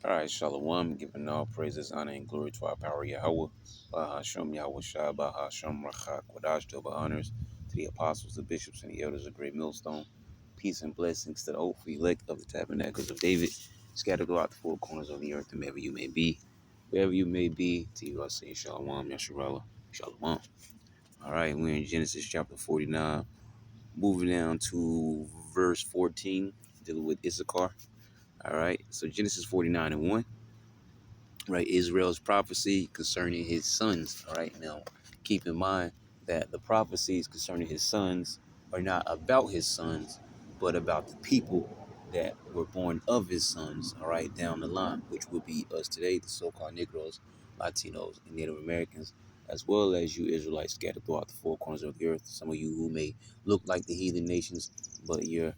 All right, Shalom, giving all praises, honor, and glory to our power Yahweh. Bahasham Yahweh Shah, Bahasham Rachak, Wadash, double honors to the apostles, the bishops, and the elders of Great Millstone. Peace and blessings to the hopeful elect of the tabernacles of David, scattered throughout the four corners of the earth, and wherever you may be. Wherever you may be, to you I say Shalom, Yasharallah, Shalom. All right, we're in Genesis chapter 49, moving down to verse 14, dealing with Issachar. All right, so Genesis 49 and 1. Right, Israel's prophecy concerning his sons. All right, now keep in mind that the prophecies concerning his sons are not about his sons, but about the people that were born of his sons. All right, down the line, which would be us today, the so-called Negroes, Latinos, and Native Americans, as well as you Israelites scattered throughout the four corners of the earth. Some of you who may look like the heathen nations, but your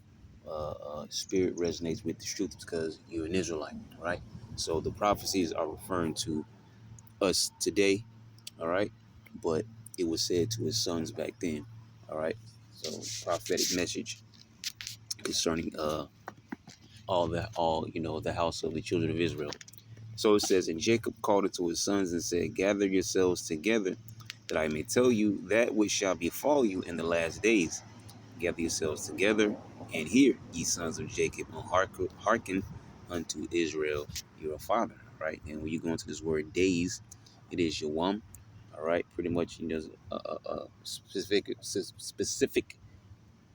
spirit resonates with the truth because you're an Israelite. All right. So the prophecies are referring to us today, all right? But it was said to his sons back then, all right? So prophetic message concerning all the house of the children of Israel. So it says, and Jacob called it to his sons and said, gather yourselves together, that I may tell you that which shall befall you in the last days. Gather yourselves together, and hear, ye sons of Jacob, and hearken unto Israel your father. Right? And when you go into this word days, it is Yawam. All right, pretty much a specific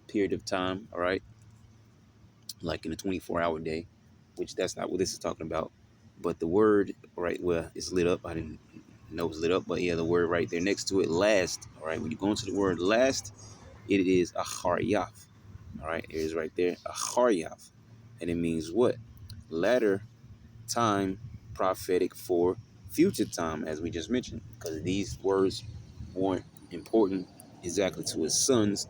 period of time. All right, like in a 24-hour day, which that's not what this is talking about. But the word, right, well, it's lit up. I didn't know it was lit up, but yeah, the word right there next to it, last. All right, when you go into the word last, it is Acharyath. All right, it is right there, Acharyath. And it means what? Latter time prophetic for future time, as we just mentioned, because these words weren't important exactly to his sons,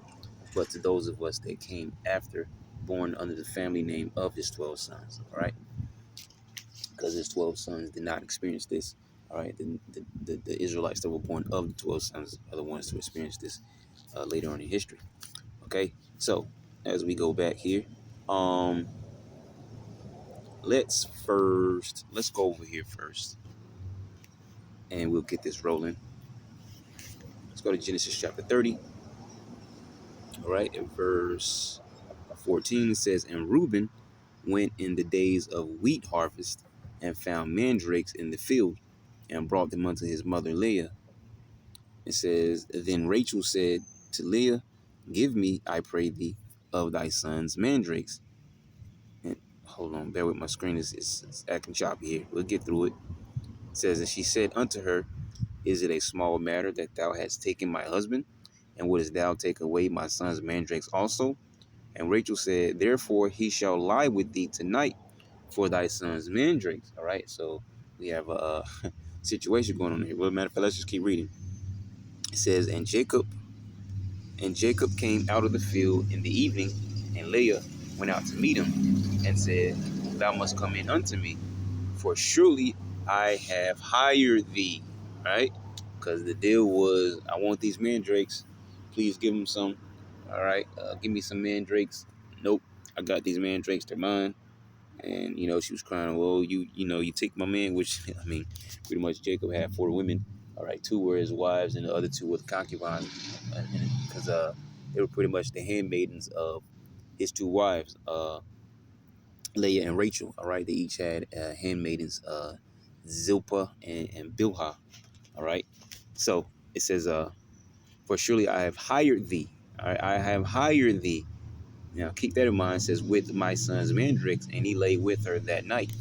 but to those of us that came after, born under the family name of his 12 sons. All right, because his 12 sons did not experience this. All right, the Israelites that were born of the 12 sons are the ones to experience this later on in history. Okay, so as we go back here, um, let's go over here first, and we'll get this rolling. Let's go to Genesis chapter 30. All right, in verse 14 it says, and Reuben went in the days of wheat harvest and found mandrakes in the field and brought them unto his mother Leah. It says, then Rachel said to Leah, give me, I pray thee, of thy son's mandrakes. And hold on, bear with my screen, it's acting choppy here. We'll get through it. It says, and she said unto her, is it a small matter that thou hast taken my husband? And wouldest thou take away my son's mandrakes also? And Rachel said, therefore he shall lie with thee tonight for thy son's mandrakes. All right, so we have a situation going on here. Well, matter of fact, let's just keep reading. It says, and Jacob came out of the field in the evening, and Leah went out to meet him, and said, thou must come in unto me, for surely I have hired thee. Right? Because the deal was, I want these mandrakes. Please give them some. All right, give me some mandrakes. Nope, I got these mandrakes. They're mine. And she was crying. Well, you take my man, which I mean, pretty much Jacob had four women. All right, two were his wives, and the other two were the concubines, because they were pretty much the handmaidens of his two wives, Leah and Rachel. All right, they each had handmaidens, Zilpah and Bilhah. All right, so it says, for surely I have hired thee. All right, I have hired thee. Now keep that in mind. It says, with my son's mandrakes, and he lay with her that night.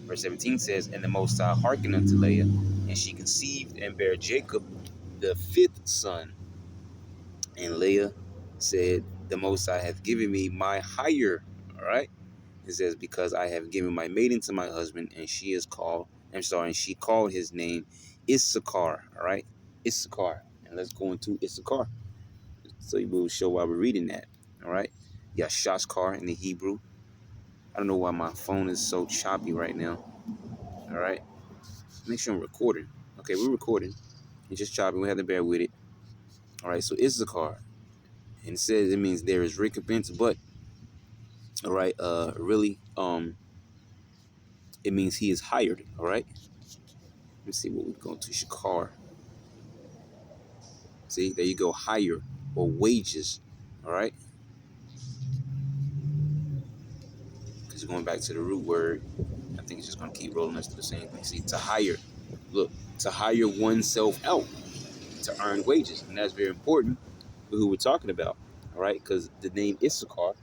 Verse 17 says, and the Most High hearkened unto Leah, and she conceived and bare Jacob the fifth son. And Leah said, the Most High hath given me my hire. All right. It says, because I have given my maiden to my husband, and she called his name Issachar. All right. Issachar. And let's go into Issachar. So you will show why we're reading that. All right. Yashashkar in the Hebrew. I don't know why my phone is so choppy right now. All right. Make sure I'm recording. Okay, we're recording. It's just chopping. We have to bear with it. All right, so Issachar. And it says it means there is recompense, but all right, really, it means he is hired. All right. Let's see what we're going to Shakar. See, there you go, hire or wages. All right. Because going back to the root word, I think it's just going to keep rolling us to the same thing. See, to hire. Look, to hire oneself out to earn wages. And that's very important for who we're talking about. All right. Because the name Issachar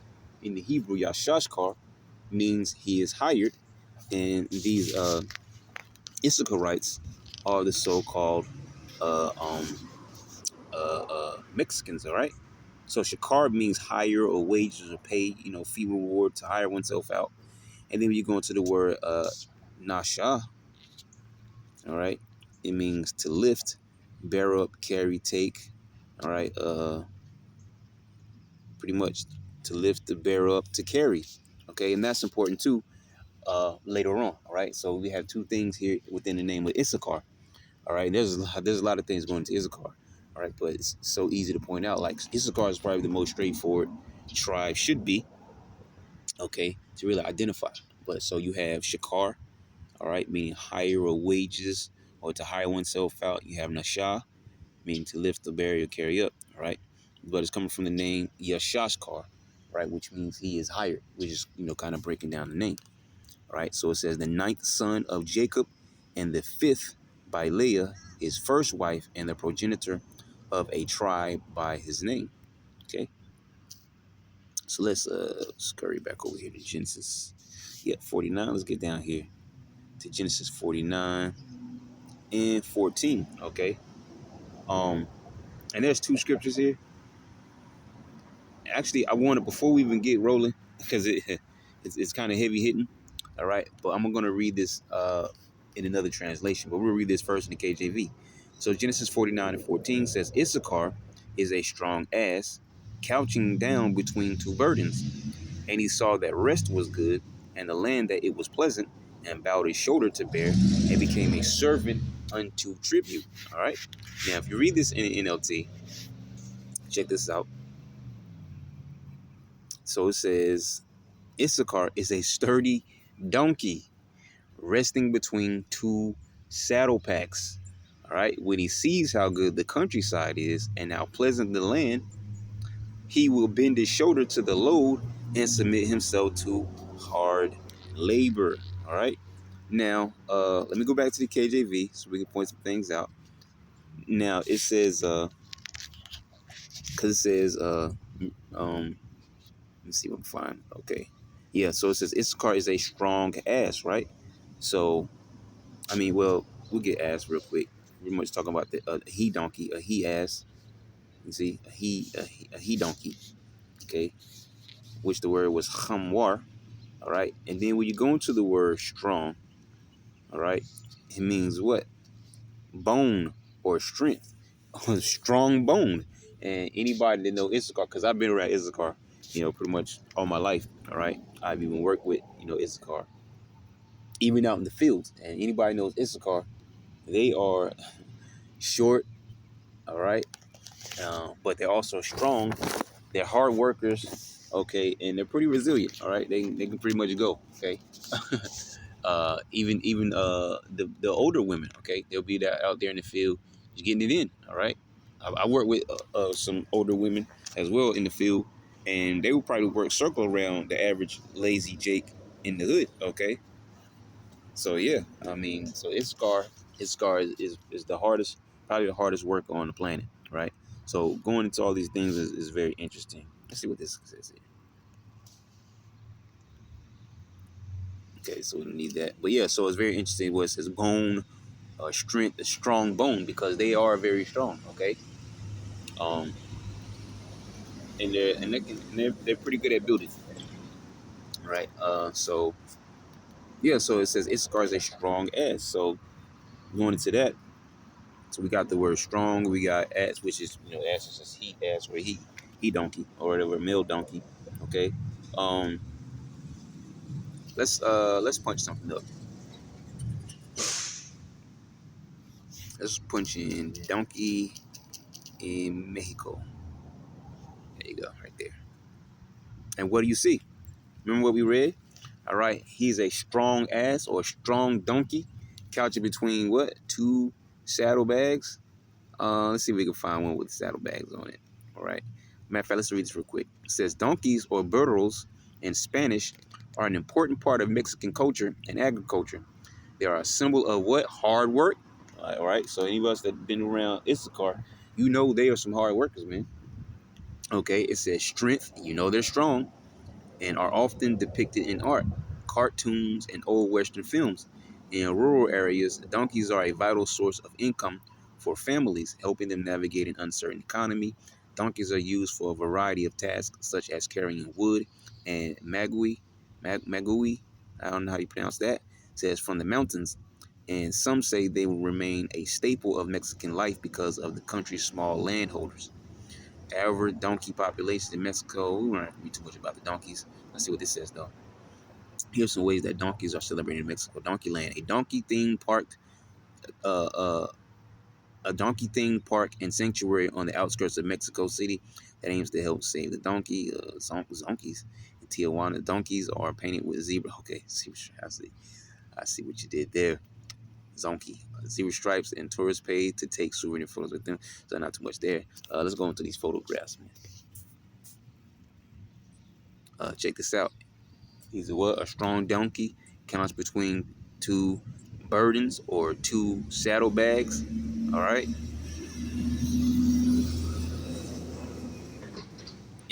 in the Hebrew, Yashashkar, means he is hired. And these Issacharites are the so-called uh, um, Mexicans, all right? So Shakar means hire or wages or pay, fee reward to hire oneself out. And then when you go into the word Nasha, all right, it means to lift, bear up, carry, take, all right, pretty much to lift, to bear up, to carry, okay? And that's important too later on, all right? So we have two things here within the name of Issachar. All right, there's a lot of things going into Issachar. All right, but it's so easy to point out. Like Issachar is probably the most straightforward tribe should be. Okay, to really identify. But so you have Shakar. All right, meaning hire or wages or to hire oneself out. You have Nasha, meaning to lift the barrier, carry up. All right, but it's coming from the name Yashashkar, right, which means he is hired. Which is kind of breaking down the name. All right, so it says the ninth son of Jacob and the fifth by Leah, his first wife, and the progenitor of a tribe by his name. Okay, so let's scurry back over here to Genesis. Yeah, 49. Let's get down here to Genesis 49 and 14. Okay, and there's two scriptures here. Actually, I wanted before we even get rolling because it's kind of heavy hitting. All right, but I'm gonna read this in another translation. But we'll read this first in the KJV. So Genesis 49 and 14 says, Issachar is a strong ass, couching down between two burdens, and he saw that rest was good, and the land that it was pleasant, and bowed his shoulder to bear, and became a servant unto tribute. All right. Now, if you read this in NLT, check this out. So it says, Issachar is a sturdy donkey resting between two saddle packs. All right. When he sees how good the countryside is and how pleasant the land, he will bend his shoulder to the load and submit himself to hard labor. All right. Now, let me go back to the KJV so we can point some things out. Now it says, because it says, let's see what I'm finding. Okay. Yeah. So it says Issachar is a strong ass, right? So I mean, well, we'll get ass real quick. We're much talking about the he donkey, a he ass. You see, a he donkey. Okay, which the word was chamwar. All right, and then when you go into the word strong, all right, it means what? Bone or strength, strong bone. And anybody that know Issachar, because I've been around Issachar, pretty much all my life. All right, I've even worked with Issachar, even out in the fields. And anybody knows Issachar, they are short. All right. But they're also strong. They're hard workers, okay, and they're pretty resilient. All right, they can pretty much go, okay. Even the older women, okay, they'll be there out there in the field, just getting it in. All right, I work with some older women as well in the field, and they will probably work circle around the average lazy Jake in the hood, okay. So yeah, I mean, so Issachar is the hardest, probably the hardest work on the planet, right? So going into all these things is very interesting. Let's see what this says here. Okay, so we don't need that, but yeah, so it's very interesting what it says: bone, strength, a strong bone, because they are very strong. Okay, um, they're pretty good at building, right? So yeah, so it says Issachar is a strong ass. So going into that. So we got the word strong. We got ass, which is ass is just he ass or he donkey or whatever, male donkey. Okay. Um. Let's punch something up. Let's punch in donkey in Mexico. There you go, right there. And what do you see? Remember what we read? All right, he's a strong ass or strong donkey, couching between what, two saddlebags. Let's see if we can find one with saddlebags on it. All right. Matter of fact, let's read this real quick. It says donkeys or burros in Spanish are an important part of Mexican culture and agriculture. They are a symbol of what? Hard work. All right. So any of us that been around Issachar, you know they are some hard workers, man. Okay. It says strength. You know they're strong and are often depicted in art, cartoons, and old Western films. In rural areas, donkeys are a vital source of income for families, helping them navigate an uncertain economy. Donkeys are used for a variety of tasks, such as carrying wood and magui. I don't know how you pronounce that. It says from the mountains. And some say they will remain a staple of Mexican life because of the country's small landholders. However, donkey populations in Mexico, we don't have to read too much about the donkeys. Let's see what this says, though. Here's some ways that donkeys are celebrated in Mexico. Donkey Land, uh, uh, a donkey theme park and sanctuary on the outskirts of Mexico City that aims to help save the donkey. Zonkies in Tijuana, donkeys are painted with zebra. Okay, I see what you did there. Zonky, zebra stripes, and tourists pay to take souvenir photos with them. So not too much there. Let's go into these photographs, man. Check this out. He's what? A strong donkey counts between two burdens or two saddlebags. All right.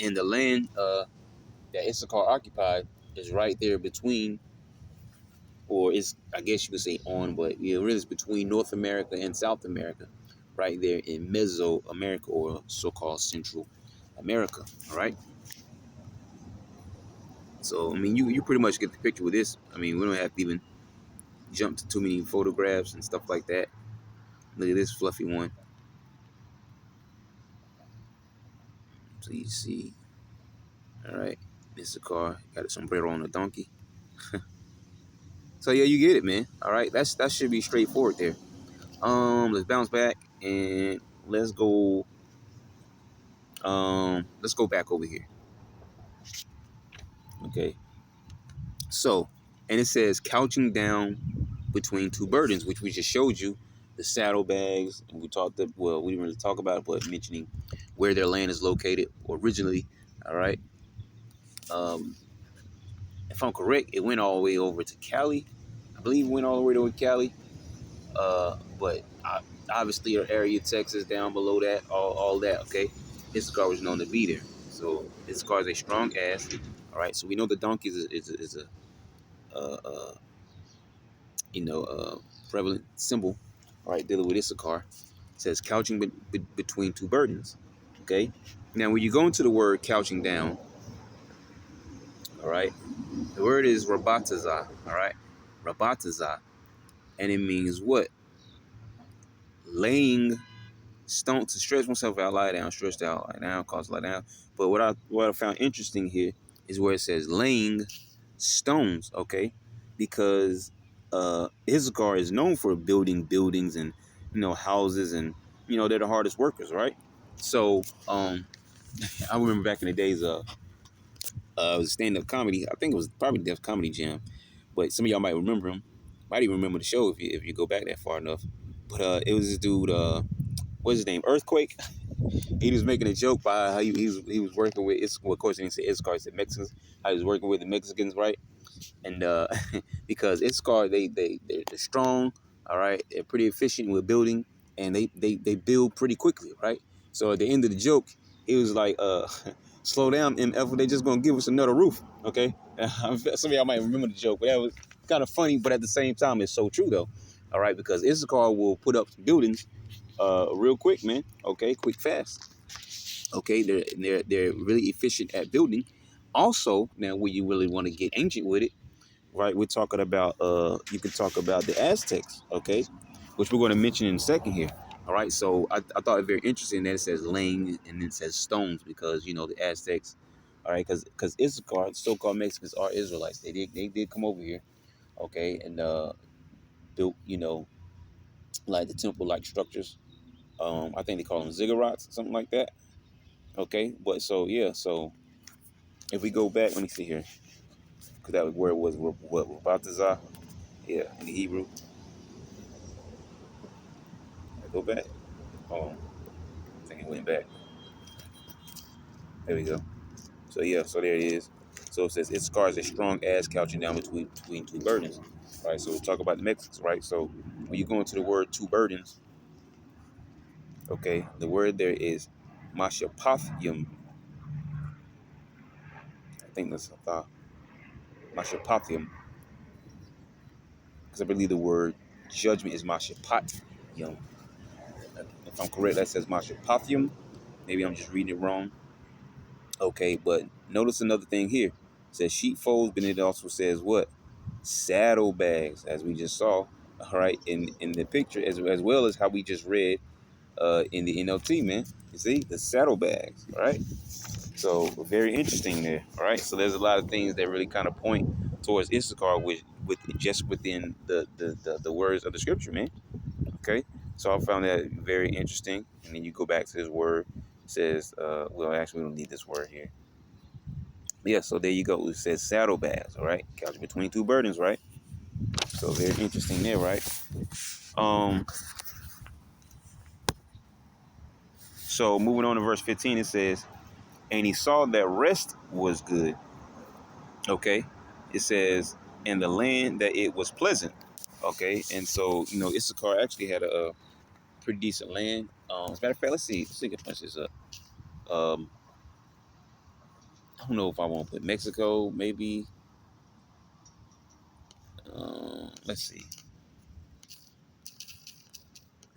And the land that Issachar occupied is right there between, or is, I guess you could say on, but yeah, really it's between North America and South America, right there in Mesoamerica or so-called Central America. All right. So I mean, you pretty much get the picture with this. I mean, we don't have to even jump to too many photographs and stuff like that. Look at this fluffy one. So you see, all right, this car got a sombrero on a donkey. So yeah, you get it, man. All right, that should be straightforward there. Let's bounce back and let's go. Let's go back over here. Okay. So, and it says couching down between two burdens, which we just showed you, the saddlebags, and we talked. Well, we didn't really talk about it, but mentioning where their land is located originally. All right. Um, if I'm correct, it went all the way over to Cali. I believe it went all the way to Cali. But obviously, our area, Texas, down below that, all that. Okay, his car was known to be there. So his car is a strong ass. All right. So we know the donkey is a prevalent symbol. All right, dealing with Issachar. It says couching between two burdens. Okay. Now, when you go into the word couching down, all right, the word is rabataza. All right, rabataza, and it means what? Laying stone to stretch myself out, lie down, stretched out, lie down, cause lie down. But what I found interesting here is where it says laying stones, okay? Because Issachar is known for building buildings and houses, and they're the hardest workers, right? So I remember back in the days it was stand-up comedy. I think it was probably Def Comedy Jam, but some of y'all might remember him. Might even remember the show if you go back that far enough. But it was this dude. What's his name? Earthquake. He was making a joke by how he was working with. Well, of course, he didn't say Issachar, he said Mexicans. How he was working with the Mexicans, right? And because Issachar, they're strong, all right. They're pretty efficient with building, and they build pretty quickly, right? So at the end of the joke, he was like, slow down, MF. They just gonna give us another roof, okay? Some of y'all might remember the joke, but that was kind of funny. But at the same time, it's so true though, all right? Because Issachar will put up buildings, real quick, man. Okay, quick, fast. Okay, they're really efficient at building. Also, now when you really want to get ancient with it, right? We're talking about you can talk about the Aztecs, okay, which we're going to mention in a second here. All right, so I thought it very interesting that it says laying and then it says stones because the Aztecs, all right, because Issachar, so-called Mexicans, are Israelites. They did come over here, okay, and built like the temple like structures. I think they call them ziggurats, something like that. Okay, but so yeah, so if we go back, let me see here. because that word was what Rabatazah. Yeah, in the Hebrew. I go back. Oh, I think it went back. There we go. So yeah, so there it is. So it says Issachar is a strong ass couching down between two burdens. Right. So we'll talk about the Mexicans, right? So when you go into the word two burdens, okay, the word there is Mashapathium. I think that's a thought. Mashapathium. Because I believe the word judgment is Mashapathium. If I'm correct, that says Mashapathium. Maybe I'm just reading it wrong. Okay, but notice another thing here. It says sheepfolds, but it also says what? Saddlebags, as we just saw, all right, in the picture, as well as how we just read in the NLT, man. You see, the saddlebags, all right? So very interesting there, all right? So there's a lot of things that really kind of point towards Issachar with just within the words of the scripture, man. Okay? So I found that very interesting. And then you go back to this word, it says, well, actually, we don't need this word here. Yeah, so there you go. It says saddlebags, all right? Couch between two burdens, right? So very interesting there, right? Um, so moving on to verse 15, it says, and he saw that rest was good. Okay. It says, and the land that it was pleasant. Okay. And so, Issachar actually had a pretty decent land. As a matter of fact, let's see if I punch this up. Um, I don't know if I want to put Mexico, maybe. Let's see.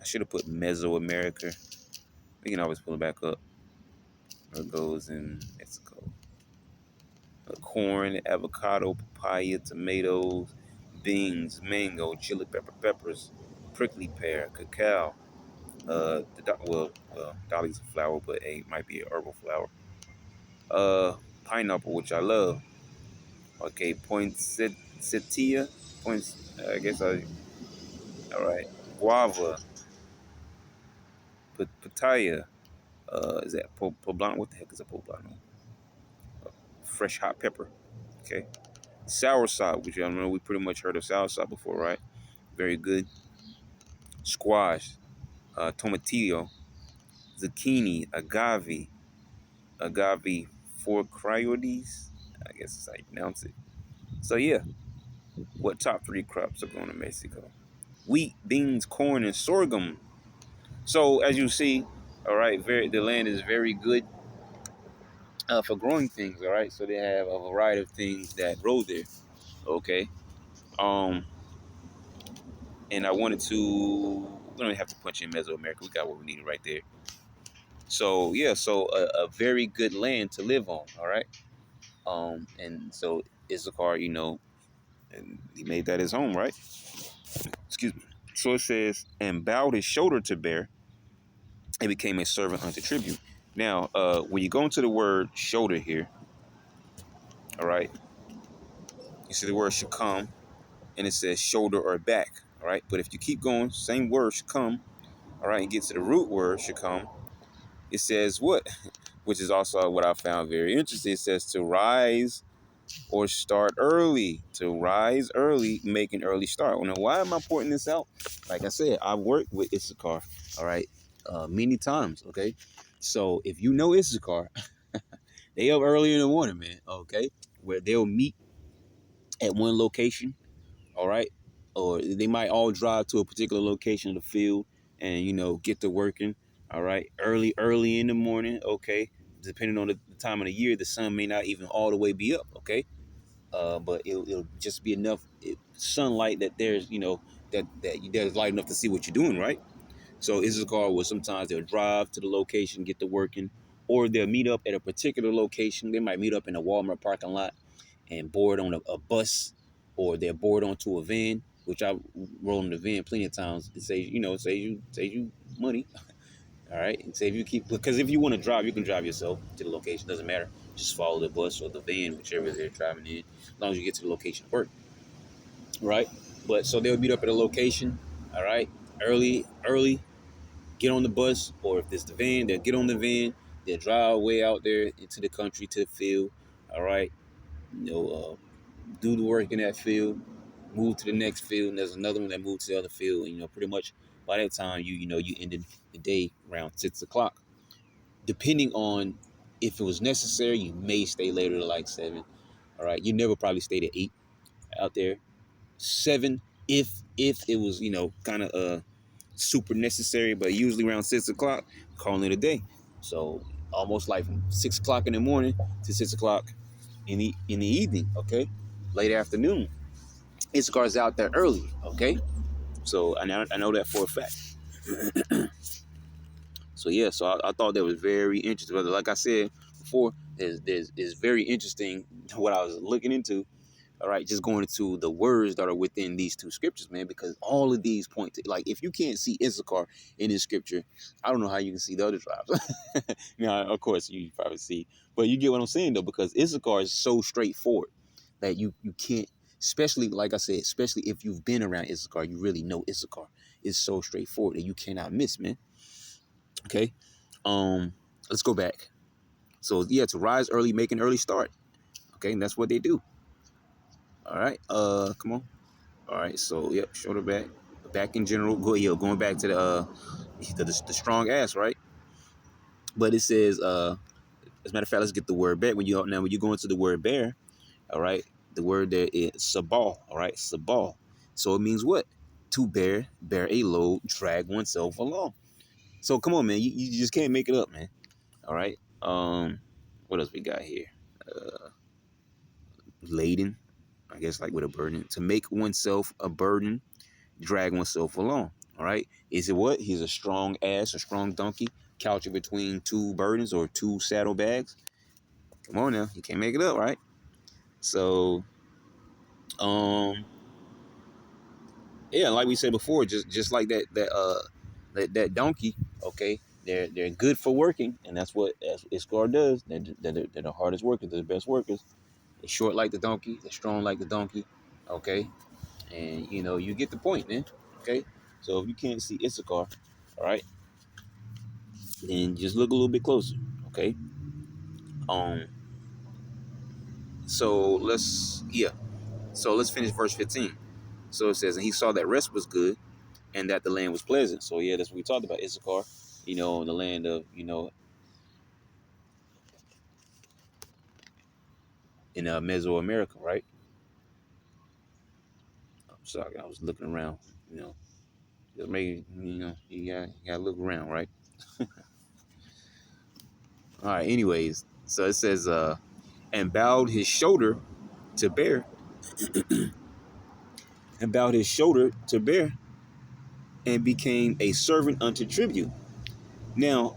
I should have put Mesoamerica. We can always pull it back up. It goes in Mexico. Corn, avocado, papaya, tomatoes, beans, mango, chili pepper, peppers, prickly pear, cacao. Dolly's a flower, but it might be a herbal flower. Pineapple, which I love. Okay, poinsettia, points. I guess I. All right, guava, pitaya. Is that poblano? What the heck is a poblano? Fresh hot pepper. Okay, soursop, which I know we pretty much heard of soursop before, right? Very good. Squash, tomatillo, zucchini, agave forcrioides. I guess that's how you pronounce it. So yeah, what top three crops are going to Mexico? Wheat, beans, corn, and sorghum. So as you see, all right, the land is very good for growing things. All right, so they have a variety of things that grow there. Okay, um, and I wanted to. We don't have to punch in Mesoamerica. We got what we needed right there. So yeah, so a very good land to live on. All right, and so Issachar, and he made that his home, right? Excuse me. So it says, and bowed his shoulder to bear, and became a servant unto tribute. Now, when you go into the word shoulder here, all right, you see the word shakam, and it says shoulder or back, all right. But if you keep going, same word shakam, all right, and get to the root word shakam, it says what? Which is also what I found very interesting. It says to rise or start early. To rise early, make an early start. Now, why am I pointing this out? Like I said, I've worked with Issachar, all right, many times, okay? So if you know Issachar, they up early in the morning, man, okay? Where they'll meet at one location, all right? Or they might all drive to a particular location of the field and, get to working, all right? Early in the morning, okay? Depending on the time of the year, the sun may not even all the way be up, okay? But it'll just be enough sunlight that there's there's light enough to see what you're doing, right? So Issachar will sometimes they'll drive to the location, get to working, or they'll meet up at a particular location. They might meet up in a Walmart parking lot and board on a bus, or they're board onto a van, which I rolled in the van plenty of times. It saves you money. All right, and save you keep because if you want to drive, you can drive yourself to the location. Doesn't matter. Just follow the bus or the van, whichever they're driving in, as long as you get to the location of work. Right. But so they'll meet up at a location. All right, early, get on the bus, or if there's the van, they'll get on the van. They'll drive way out there into the country to the field. All right, you know, do the work in that field, move to the next field, and there's another one that moves to the other field. And, pretty much by that time, you ended the day around 6 o'clock. Depending on if it was necessary, you may stay later to like 7. All right, you never probably stayed at 8 out there. 7 if it was kind of super necessary, but usually around 6 o'clock, calling it a day. So almost like from 6 o'clock in the morning to 6 o'clock in the evening. Okay, late afternoon. Issachar's out there early. Okay, so I know that for a fact. So yeah, so I thought that was very interesting. But like I said before, is very interesting what I was looking into. All right, just going into the words that are within these two scriptures, man, because all of these point to, like, if you can't see Issachar in this scripture, I don't know how you can see the other tribes. Now, of course, you probably see, but you get what I'm saying though, because Issachar is so straightforward that you can't, especially like I said, especially if you've been around Issachar, you really know Issachar is so straightforward that you cannot miss, man. Okay, let's go back. So yeah, to rise early, make an early start. Okay, and that's what they do. All right, come on. All right, so yep, shoulder back, back in general. Going back to the strong ass, right? But it says, as a matter of fact, let's get the word bear. When you go into the word bear, all right, the word there is sabal, all right, sabal. So it means what? To bear a load, drag oneself along. So come on, man, you just can't make it up, man. All right. What else we got here? Laden, I guess, like with a burden. To make oneself a burden, drag oneself along. All right. Is it what? He's a strong ass, a strong donkey, couching between two burdens or two saddlebags. Come on now, you can't make it up, right? So, um, yeah, like we said before, just like that donkey. Okay, they're good for working, and that's what Iskar does. They're the hardest workers, they're the best workers. They're short like the donkey, they're strong like the donkey. Okay, and you get the point, man. Okay, so if you can't see Issachar, all right, then just look a little bit closer. Okay. Um. So let's finish verse 15. So it says, and he saw that rest was good, and that the land was pleasant. So yeah, that's what we talked about, Issachar. The land of in Mesoamerica, right? I'm sorry, I was looking around. You know, just making you gotta look around, right? All right. Anyways, so it says, and bowed his shoulder to bear, and bowed his shoulder to bear, and became a servant unto tribute. Now,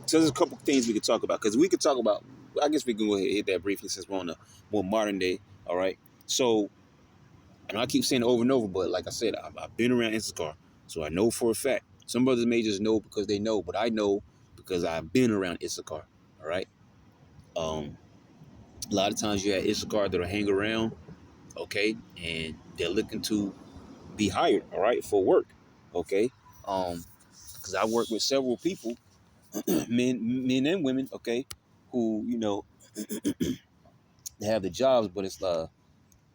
so there's a couple things we could talk about, because we could talk about. I guess we can go ahead and hit that briefly since we're on the more modern day. All right. So, and I keep saying it over and over, but like I said, I've been around Issachar, so I know for a fact. Some brothers may just know because they know, but I know because I've been around Issachar. All right. Um, a lot of times you have Issachar that'll hang around, okay, and they're looking to be hired, all right, for work, okay. Because I work with several people, men and women, okay, who they have the jobs, but it's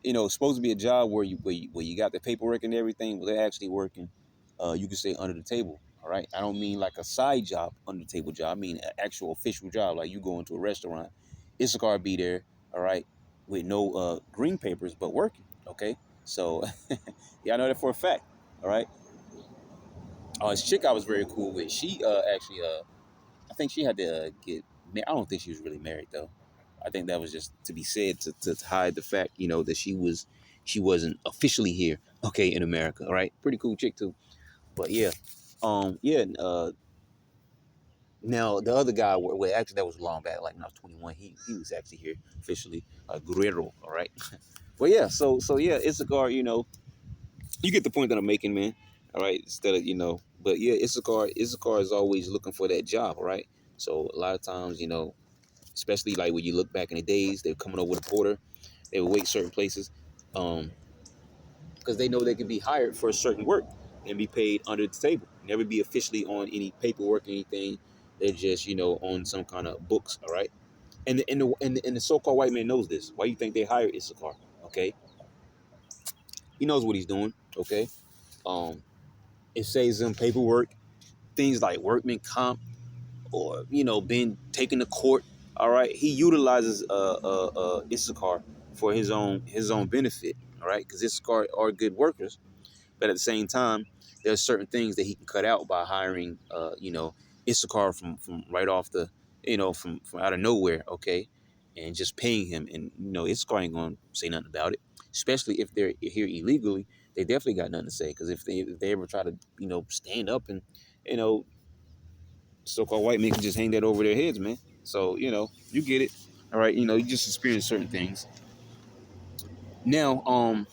it's supposed to be a job where you got the paperwork and everything, but they're actually working, you could say, under the table. All right. I don't mean like a side job, under the table job. I mean an actual official job, like you go into a restaurant. Issachar be there, all right, with no green papers, but working. Okay. So yeah, I know that for a fact. All right. This chick I was very cool with, she actually I think she had to get. I don't think she was really married though. I think that was just to be said to hide the fact, that she wasn't officially here, okay, in America. All right, pretty cool chick too. But yeah, yeah. Now the other guy, well, actually that was long back, like when I was 21. He was actually here officially, Guerrero. All right, but yeah, so yeah, Issachar. You get the point that I'm making, man. All right, instead of but yeah, Issachar is always looking for that job. All right, so a lot of times, especially like when you look back in the days, they're coming over the border. They would wait certain places, because they know they can be hired for a certain work and be paid under the table. Never be officially on any paperwork or anything. They're just on some kind of books. All right, And the so-called white man knows this. Why you think they hired Issachar? Okay, he knows what he's doing. Okay, um, it saves him paperwork, things like workman comp, or being taken to court. All right, he utilizes Issachar for his own benefit. All right, because Issachar are good workers, but at the same time, there's certain things that he can cut out by hiring Issachar from right off the from out of nowhere. Okay, and just paying him, and Issachar ain't gonna say nothing about it, especially if they're here illegally. They definitely got nothing to say, because if they ever try to stand up and you know so-called white men can just hang that over their heads, man. So, you get it. All right, you just experience certain things. Now,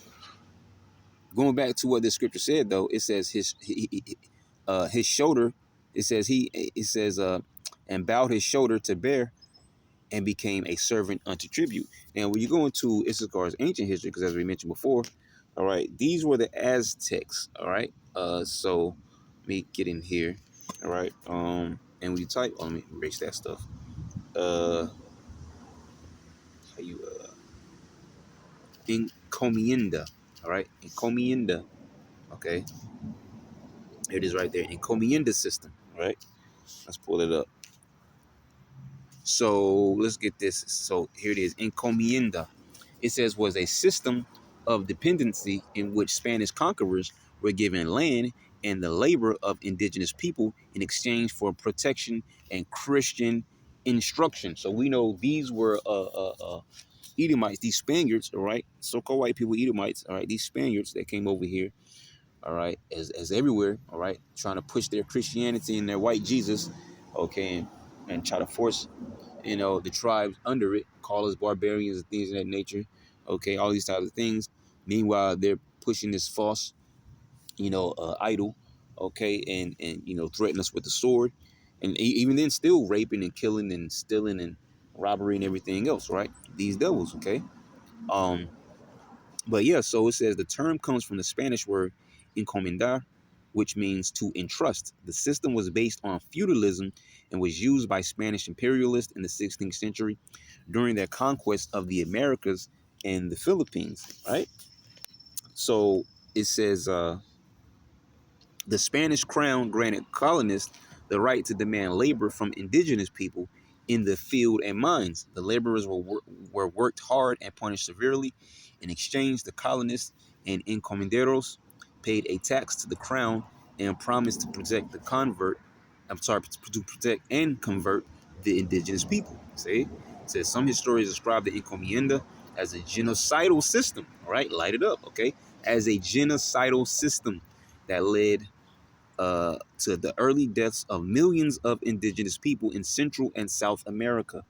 going back to what the scripture said, though, it says his shoulder, it says and bowed his shoulder to bear, and became a servant unto tribute. Now, when you go into Issachar's ancient history, because as we mentioned before, all right, these were the Aztecs. All right, so let me get in here. All right, and when you type, let me erase that stuff. uh how you encomienda. All right, encomienda. Okay, here it is right there, encomienda system. All right, let's pull it up. So let's get this. So here it is, encomienda. It says was a system of dependency in which Spanish conquerors were given land and the labor of indigenous people in exchange for protection and Christian instruction. So we know these were Edomites, these Spaniards, all right, so-called white people, Edomites, all right, these Spaniards that came over here, all right, as everywhere, all right, trying to push their Christianity and their white Jesus, okay, and try to force, the tribes under it, call us barbarians and things of that nature, okay, all these types of things. Meanwhile, they're pushing this false, idol, okay, and threaten us with the sword, and even then, still raping and killing and stealing and robbery and everything else, right? These devils, okay. Um, but yeah, so it says the term comes from the Spanish word encomendar, which means to entrust. The system was based on feudalism and was used by Spanish imperialists in the 16th century during their conquest of the Americas and the Philippines, right? So it says the Spanish crown granted colonists the right to demand labor from indigenous people in the field and mines. The laborers were worked hard and punished severely. In exchange, the colonists and encomenderos paid a tax to the crown and promised to protect the convert. I'm sorry, to protect and convert the indigenous people. See, it says some historians describe the encomienda as a genocidal system. All right, light it up, okay? As a genocidal system that led to the early deaths of millions of indigenous people in Central and South America.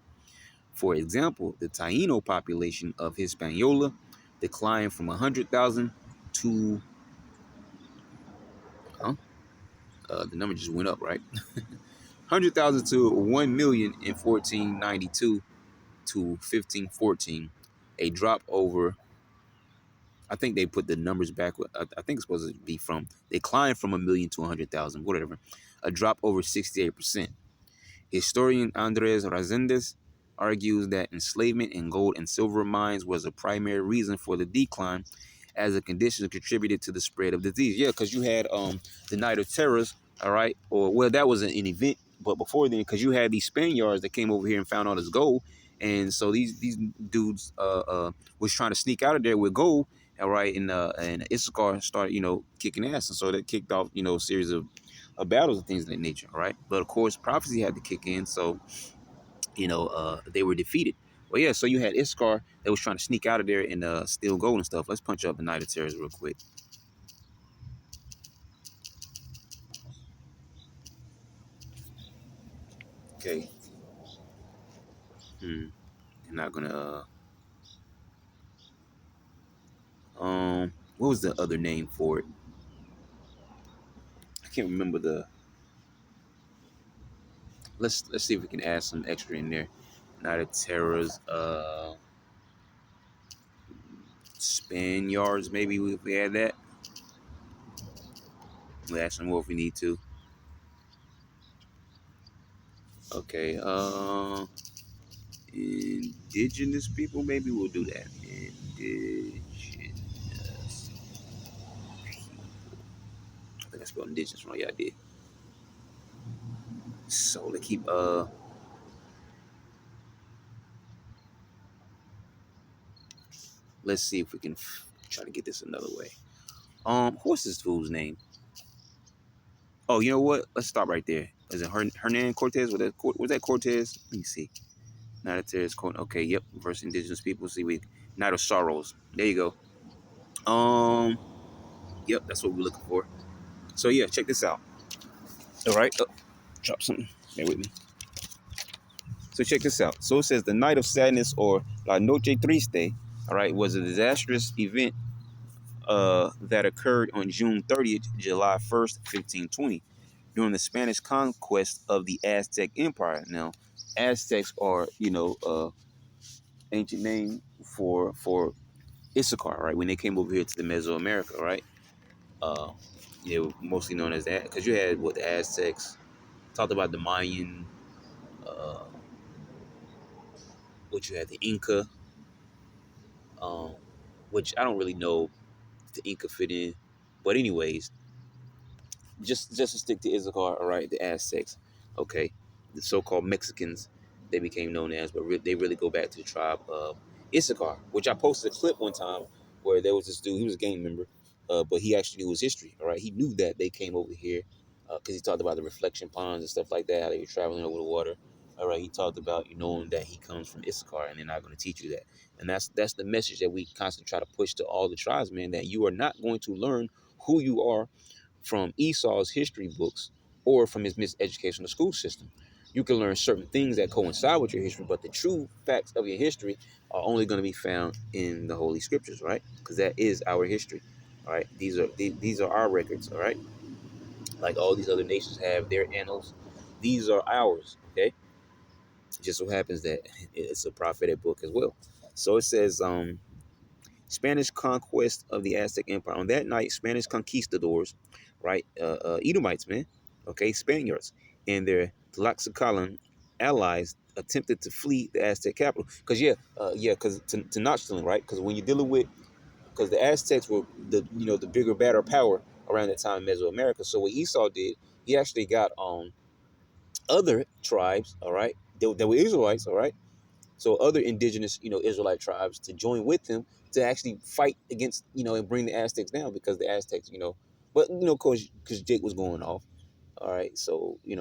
For example, the Taino population of Hispaniola declined from 100,000 to, the number just went up, right? 100,000 to 1,000,000 in 1492 to 1514, a drop over, I think they put the numbers back. I think it's supposed to be from, they climbed from 1,000,000 to 100,000, whatever, a drop over 68%. Historian Andres Reséndez argues that enslavement in gold and silver mines was a primary reason for the decline, as a condition contributed to the spread of disease. Yeah, because you had the Night of Terrors, all right, or well, that was an event, but before then, because you had these Spaniards that came over here and found all this gold, and so these dudes was trying to sneak out of there with gold, all right, and Issachar started kicking ass, and so that kicked off a series of battles and things of that nature, all right. But of course, prophecy had to kick in, so they were defeated. Well, yeah, so you had Iskar that was trying to sneak out of there and steal gold and stuff. Let's punch up the Night of Terrors real quick. Okay. I'm not gonna. What was the other name for it? I can't remember the. Let's see if we can add some extra in there. Night of Terrors. Spaniards. Maybe we add that. We'll add some more if we need to. Okay. Indigenous people, maybe we'll do that. Indigenous. I think I spelled indigenous wrong. Yeah, I did. So let's keep let's see if we can try to get this another way. What's this fool's name? Oh, you know what? Let's stop right there. Is it Hernan Cortez? Was that Cortez? Let me see. Night of Terrors. Okay, yep. Versus indigenous people. See, we Night of Sorrows. There you go. Yep, that's what we're looking for. So yeah, check this out. All right, drop something. Bear with me. So check this out. So it says the Night of Sadness, or La Noche Triste, all right, was a disastrous event that occurred on June 30th, July 1st, 1520, during the Spanish conquest of the Aztec Empire. Now, Aztecs are, ancient name for Issachar, right? When they came over here to the Mesoamerica, right? Uh, they were mostly known as that because you had what the Aztecs talked about the Mayan, uh, what you had the Inca, um, which I don't really know if the Inca fit in, but anyways, just to stick to Issachar, all right, the Aztecs, okay, the so-called Mexicans, they became known as, but they really go back to the tribe of Issachar, which I posted a clip one time where there was this dude, he was a gang member, but he actually knew his history, all right, he knew that they came over here because he talked about the reflection ponds and stuff like that, how they were traveling over the water, all right, he talked about you knowing that he comes from Issachar, and they're not going to teach you that, and that's the message that we constantly try to push to all the tribes, man, that you are not going to learn who you are from Esau's history books or from his miseducation in the school system. You can learn certain things that coincide with your history, but the true facts of your history are only going to be found in the Holy Scriptures, right? Because that is our history, all right? These are our records, all right? Like all these other nations have their annals, these are ours, okay? It just so happens that it's a prophetic book as well. So it says, Spanish conquest of the Aztec Empire. On that night, Spanish conquistadors, right, Edomites, man, okay, Spaniards, and their Tlaxcalan allies attempted to flee the Aztec capital. Because Tenochtitlan, right? Because when you're dealing with, because the Aztecs were the bigger, badder power around that time in Mesoamerica. So what Esau did, he actually got other tribes, all right, that were Israelites, all right, so other indigenous, Israelite tribes to join with him to actually fight against, and bring the Aztecs down because the Aztecs, but of course, because Jake was going off. All right, so I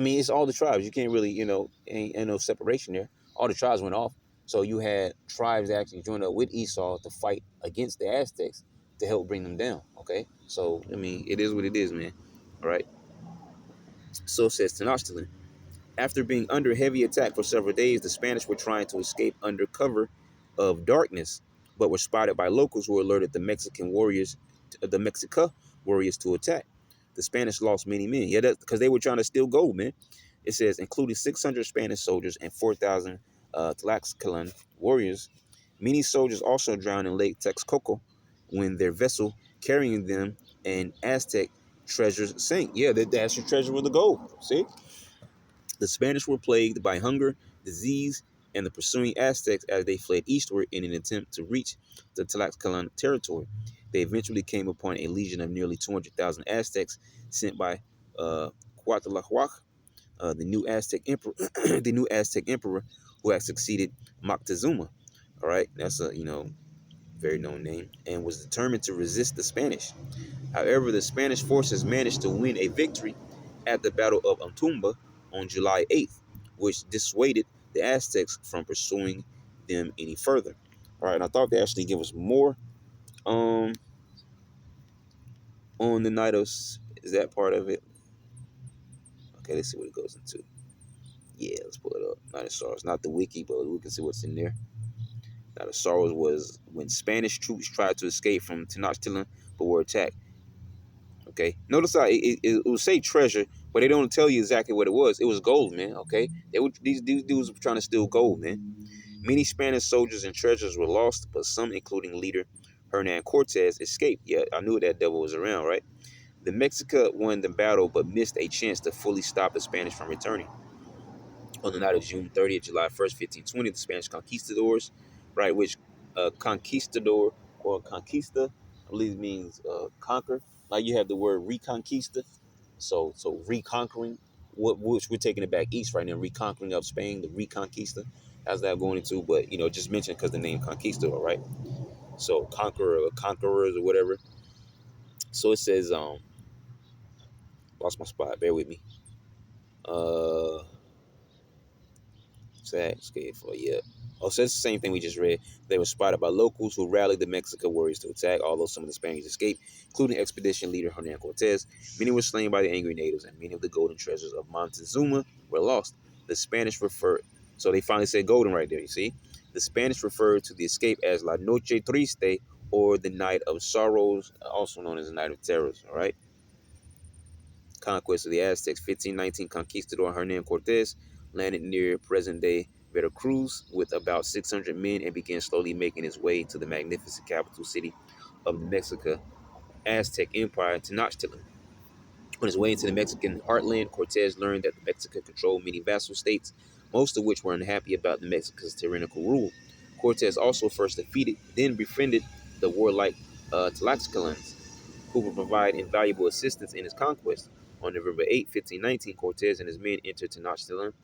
mean, it's all the tribes. You can't really, ain't no separation there. All the tribes went off, so you had tribes actually join up with Esau to fight against the Aztecs to help bring them down. Okay, so I mean, it is what it is, man. All right. So says Tenochtitlan. After being under heavy attack for several days, the Spanish were trying to escape under cover of darkness, but were spotted by locals who alerted the Mexica warriors to attack. The Spanish lost many men. Yeah, that's because they were trying to steal gold, man. It says, including 600 Spanish soldiers and 4,000 Tlaxcalan warriors. Many soldiers also drowned in Lake Texcoco when their vessel carrying them and Aztec treasures sank. Yeah, that's your treasure with the gold. See? The Spanish were plagued by hunger, disease, and the pursuing Aztecs as they fled eastward in an attempt to reach the Tlaxcalan territory. They eventually came upon a legion of nearly 200,000 Aztecs sent by Cuauhtlahuac, the new Aztec emperor, the new Aztec emperor who had succeeded Moctezuma. All right, that's a very known name, and was determined to resist the Spanish. However, the Spanish forces managed to win a victory at the Battle of Antumba on July 8th, which dissuaded the Aztecs from pursuing them any further. All right, and I thought they actually give us more um on the night of is that part of it? Okay, let's see what it goes into. Yeah, let's pull it up. Night of Sorrows, not the wiki, but we can see what's in there. Night of Sorrows was when Spanish troops tried to escape from Tenochtitlan but were attacked. Okay, notice how it will say treasure, but they don't tell you exactly what it was. It was gold, man. Okay, these dudes were trying to steal gold, man. Many Spanish soldiers and treasures were lost, but some, including leader Hernan Cortez, escaped. Yeah, I knew that devil was around, right? The Mexica won the battle, but missed a chance to fully stop the Spanish from returning. On the night of June 30th, July 1st, 1520, the Spanish conquistadors, right, which conquistador or conquista, I believe means conquer. Like you have the word reconquista, so reconquering, which we're taking it back east right now, reconquering of Spain, the reconquista. How's that going into? But just mention because the name conquistador, right? So conqueror or conquerors or whatever. So it says, lost my spot. Bear with me. Uh, Sad, scared for yeah. Oh, so it's the same thing we just read. They were spotted by locals who rallied the Mexican warriors to attack, although some of the Spaniards escaped, including expedition leader Hernan Cortez. Many were slain by the angry natives, and many of the golden treasures of Montezuma were lost. The Spanish referred, so they finally said golden right there, you see? The Spanish referred to the escape as La Noche Triste, or the Night of Sorrows, also known as the Night of Terrors, all right? Conquest of the Aztecs. 1519, conquistador Hernan Cortez landed near present-day Veracruz with about 600 men and began slowly making his way to the magnificent capital city of the Mexican Aztec Empire, Tenochtitlan. On his way into the Mexican heartland, Cortez learned that the Mexica controlled many vassal states, most of which were unhappy about the Mexicans' tyrannical rule. Cortez also first defeated, then befriended the warlike Tlaxcalans, who would provide invaluable assistance in his conquest. On November 8, 1519, Cortez and his men entered Tenochtitlan,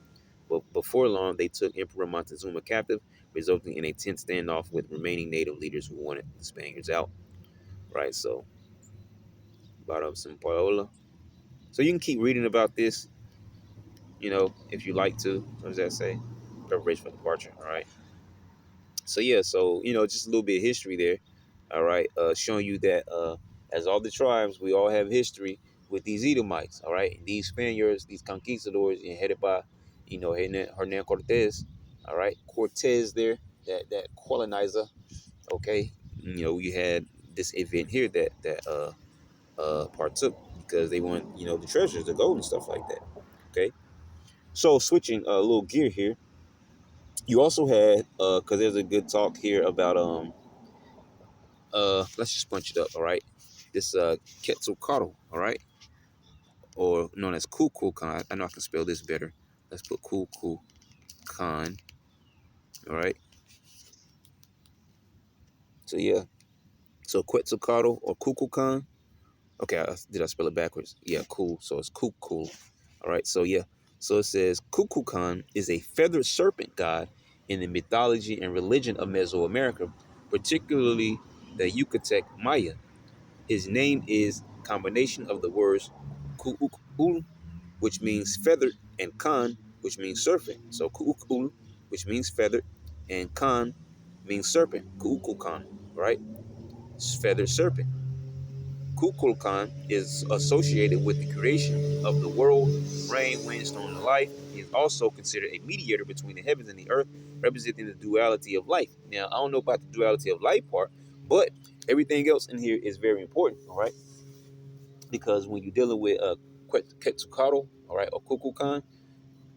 but before long they took Emperor Montezuma captive, resulting in a tense standoff with remaining native leaders who wanted the Spaniards out. Right, so about some Paola. So you can keep reading about this, if you like to. What does that say? Preparation for departure. All right. So yeah, so just a little bit of history there. All right, showing you that as all the tribes, we all have history with these Edomites. All right, these Spaniards, these conquistadors, headed by Hernan Cortez. All right, Cortez there, that colonizer. Okay, we had this event here that partook because they want the treasures, the gold and stuff like that. Okay, so switching a little gear here, you also had because there's a good talk here about let's just punch it up, all right? This Quetzalcoatl, all right? Or known as Kukulkan. I know I can spell this better. Let's put Kukulkan, all right? So yeah, so Quetzalcoatl or Kukulkan. Okay, did I spell it backwards? Yeah, cool. So it's Kukul, all right? So yeah, so it says Kukulkan is a feathered serpent god in the mythology and religion of Mesoamerica, particularly the Yucatec Maya. His name is combination of the words Ku'ukul, which means feathered, and Kan, which means serpent. So Ku'ukul, which means feathered, and Kan means serpent. Ku'ukulkan, right? Feathered serpent. Kukulkan is associated with the creation of the world, rain, wind, storms, and life. He is also considered a mediator between the heavens and the earth, representing the duality of life. Now, I don't know about the duality of life part, but everything else in here is very important, all right? Because when you're dealing with Quetzalcoatl, all right, or Kukulkan,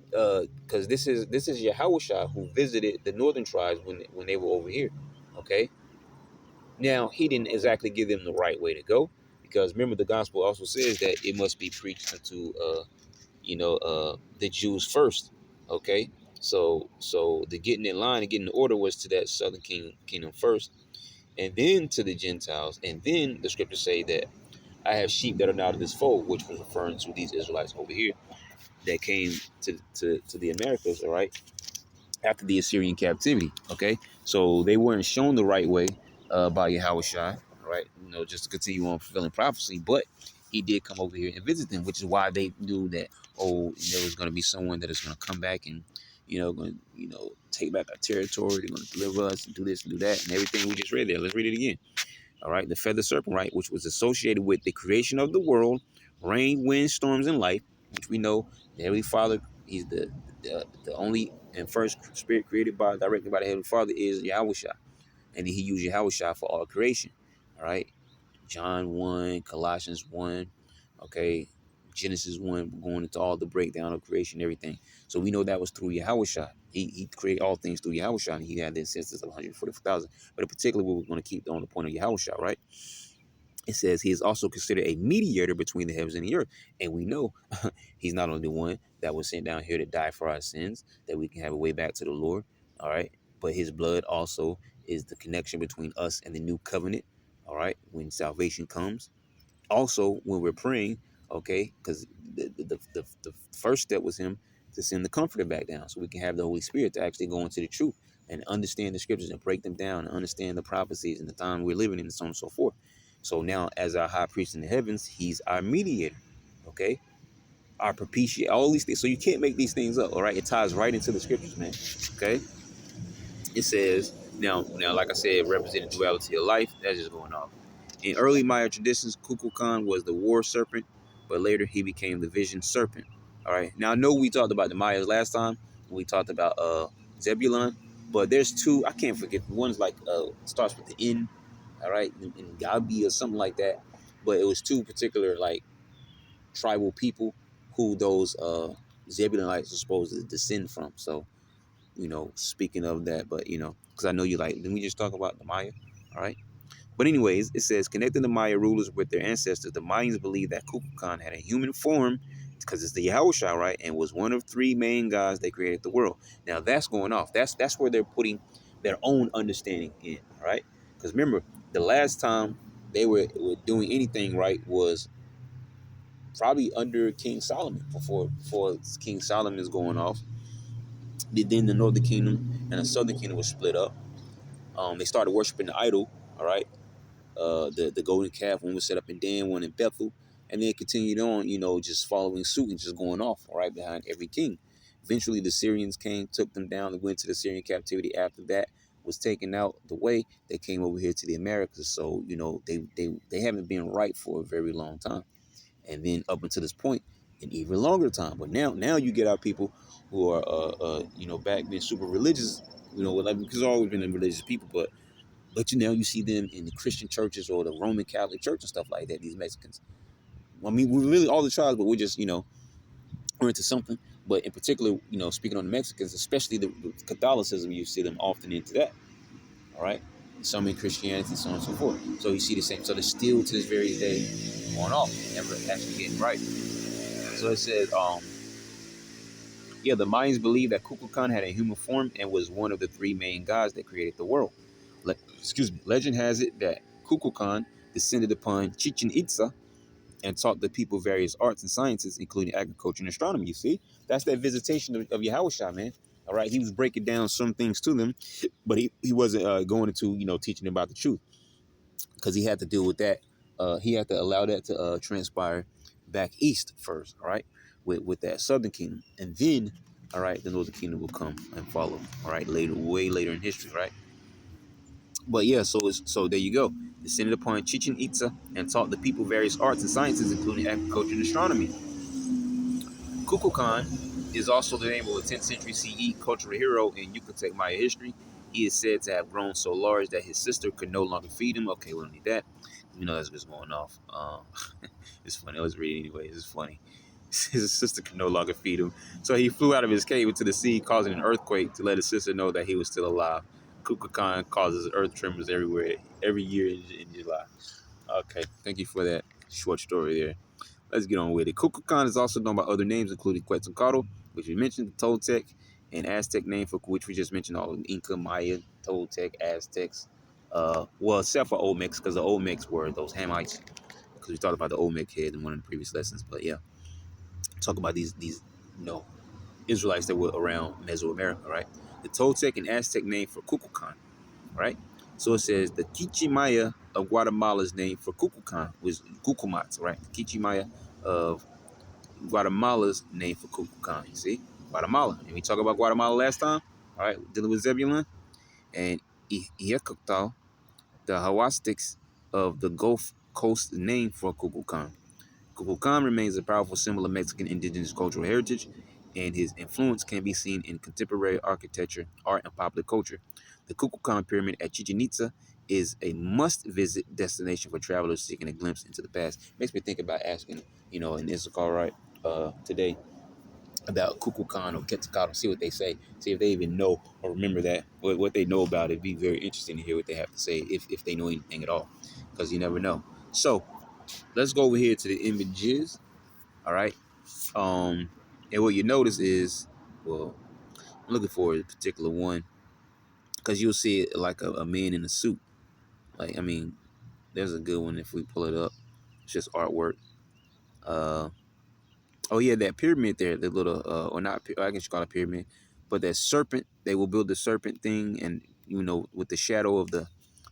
because this is Yahushua who visited the northern tribes when they were over here, okay. Now he didn't exactly give them the right way to go, because remember the gospel also says that it must be preached unto the Jews first, okay. So the getting in line and getting in order was to that southern kingdom first, and then to the Gentiles, and then the scriptures say that I have sheep that are not of this fold, which was referring to these Israelites over here that came to the Americas, all right, after the Assyrian captivity, okay? So they weren't shown the right way by Yahushua, all right, just to continue on fulfilling prophecy, but he did come over here and visit them, which is why they knew that, there was going to be someone that is going to come back and, going to, take back our territory, they're going to deliver us and do this and do that, and everything we just read there. Let's read it again. All right, the feather serpent, right, which was associated with the creation of the world, rain, wind, storms, and life, which we know the Heavenly Father, he's the only and first spirit created directly by the Heavenly Father is Yahushua. And he used Yahushua for all creation. All right, John 1, Colossians 1, okay, Genesis 1, going into all the breakdown of creation, everything. So we know that was through Yahushua. He created all things through Yahushua, and he had the assistance of 144,000. But in particular, we're going to keep on the point of Yahushua, right? It says he is also considered a mediator between the heavens and the earth. And we know he's not only the one that was sent down here to die for our sins, that we can have a way back to the Lord. All right. But his blood also is the connection between us and the new covenant. All right. When salvation comes. Also, when we're praying, okay, because the first step was him to send the comforter back down so we can have the Holy Spirit to actually go into the truth and understand the scriptures and break them down and understand the prophecies and the time we're living in and so on and so forth. So now, as our high priest in the heavens, he's our mediator, okay? Our propitiate, all these things. So you can't make these things up, all right? It ties right into the scriptures, man, okay? It says, now, like I said, representing duality of life. That's just going off. In early Maya traditions, Kukulkan was the war serpent, but later he became the vision serpent. All right. Now I know we talked about the Mayas last time. We talked about Zebulon, but there's two. I can't forget. One's like starts with the N. All right, in Gabi or something like that. But it was two particular like tribal people who those Zebulonites are supposed to descend from. So speaking of that, but because I know you like, didn't we just talk about the Maya? All right. But anyways, it says, connecting the Maya rulers with their ancestors, the Mayans believed that Kukulkan had a human form because it's the Yahushua, right? And was one of three main gods that created the world. Now that's going off. That's where they're putting their own understanding in, right? Because remember, the last time they were doing anything right was probably under King Solomon, before King Solomon is going off. Then the northern kingdom and the southern kingdom was split up. They started worshiping the idol, all right? The golden calf, one was set up in Dan, one in Bethel, and then it continued on, just following suit and just going off right behind every king. Eventually, the Syrians came, took them down, and went to the Syrian captivity. After that was taken out the way, they came over here to the Americas. So they haven't been right for a very long time, and then up until this point, an even longer time. But now you get our people who are back being super religious, like because always been religious people, but you see them in the Christian churches or the Roman Catholic Church and stuff like that, these Mexicans. I mean, we're really all the tribes, but we're just, we're into something. But in particular, speaking on the Mexicans, especially the Catholicism, you see them often into that, all right? Some in Christianity, so on and so forth. So you see the same. So they're still to this very day going off, never actually getting right. So it says, the Mayans believed that Kukulkan had a human form and was one of the three main gods that created the world. Legend has it that Kukulkan descended upon Chichen Itza and taught the people various arts and sciences, including agriculture and astronomy. You see, that's that visitation of Yahushua, man. All right, he was breaking down some things to them, but he wasn't going into teaching them about the truth, because he had to deal with that. He had to allow that to transpire back east first. All right, with that southern kingdom, and then all right, the northern kingdom will come and follow. All right, later, way later in history, right? But yeah, so there you go. Descended upon Chichen Itza and taught the people various arts and sciences, including agriculture and astronomy. Kukulkan is also the name of a 10th century CE cultural hero in Yucatec Maya history. He is said to have grown so large that his sister could no longer feed him. Okay, we don't need that. That's what's going off. It's funny. Let's read it anyways. It's funny. His sister could no longer feed him. So he flew out of his cave into the sea, causing an earthquake to let his sister know that he was still alive. Kukulkan causes earth tremors everywhere, every year in July. Okay, thank you for that short story there. Let's get on with it. Kukulkan is also known by other names, including Quetzalcoatl, which we mentioned, the Toltec, and Aztec name for which we just mentioned, all Inca, Maya, Toltec, Aztecs. Except for Olmecs, because the Olmecs were those Hamites, because we talked about the Olmec head in one of the previous lessons. But yeah, talk about these Israelites that were around Mesoamerica, right? The Toltec and Aztec name for Kukulkan, right? So it says the Quichimaya of Guatemala's name for Kukulkan was Kukulmats, right? The Quichimaya of Guatemala's name for Kukulkan, you see? Guatemala. And we talked about Guatemala last time, all right? Dealing with Zebulon. And Iacoctal, the Hawastics of the Gulf Coast name for Kukulkan. Kukulkan remains a powerful symbol of Mexican indigenous cultural heritage, and his influence can be seen in contemporary architecture, art, and popular culture. The Kukulkan Pyramid at Chichen Itza is a must-visit destination for travelers seeking a glimpse into the past. Makes me think about asking, in Issachar, right, today, about Kukulkan or Quetzalcoatl, see what they say, see if they even know or remember that, what they know about it. It'd be very interesting to hear what they have to say, if they know anything at all, because you never know. So let's go over here to the images. All right. And what you notice is, well, I'm looking for a particular one because you'll see it like a man in a suit. Like, I mean, there's a good one if we pull it up. It's just artwork. Uh, oh yeah, that pyramid there, the little or not, I guess you call it a pyramid, but that serpent. They will build the serpent thing, and with the shadow of the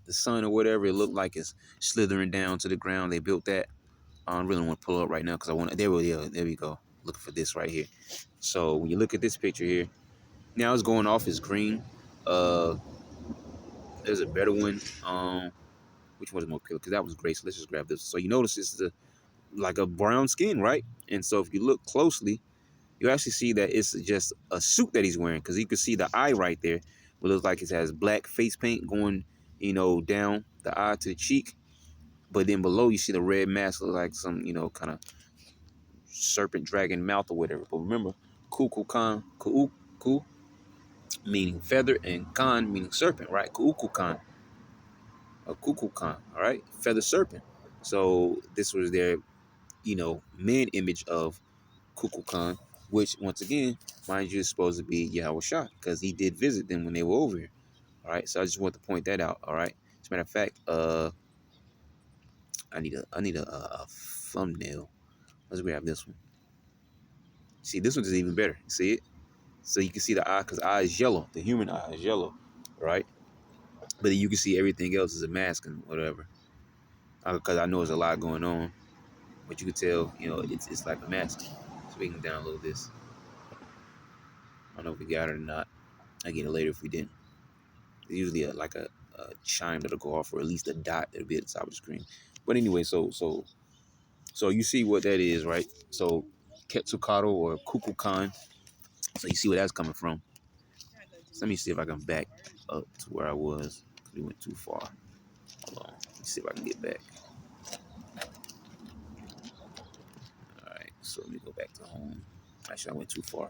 sun or whatever, it looked like it's slithering down to the ground. They built that. I don't really want to pull it up right now because I want. There we go. Looking for this right here. So when you look at this picture here, now it's going off as green. Uh, there's a better one. Which one's more clear? Because that was great. So let's just grab this. So you notice it's like a brown skin, right? And so if you look closely, you actually see that it's just a suit that he's wearing because you can see the eye right there. It looks like it has black face paint going, down the eye to the cheek. But then below you see the red mask, look like some, kind of serpent dragon mouth or whatever. But remember, Kukulkan, Kuku meaning feather and Khan meaning serpent, right? Kukulkan, a Kukulkan, all right? Feather serpent. So this was their, man image of Kukulkan, which once again, mind you, is supposed to be Yahweh because he did visit them when they were over here. All right. So I just want to point that out. All right. As a matter of fact, I need a thumbnail. Let's grab this one. See, this one is even better. See it? So you can see the eye because the eye is yellow. The human eye is yellow, right? But then you can see everything else is a mask and whatever. Because I know there's a lot going on, but you can tell, it's like a mask. So we can download this. I don't know if we got it or not. I get it later if we didn't. There's usually a chime that'll go off, or at least a dot that'll be at the top of the screen. But anyway, so you see what that is, right? So Quetzalcoatl or Kukulkan. So you see where that's coming from. So let me see if I can back up to where I was. We went too far. Hold on. Let me see if I can get back. All right. So let me go back to home. Actually, I went too far,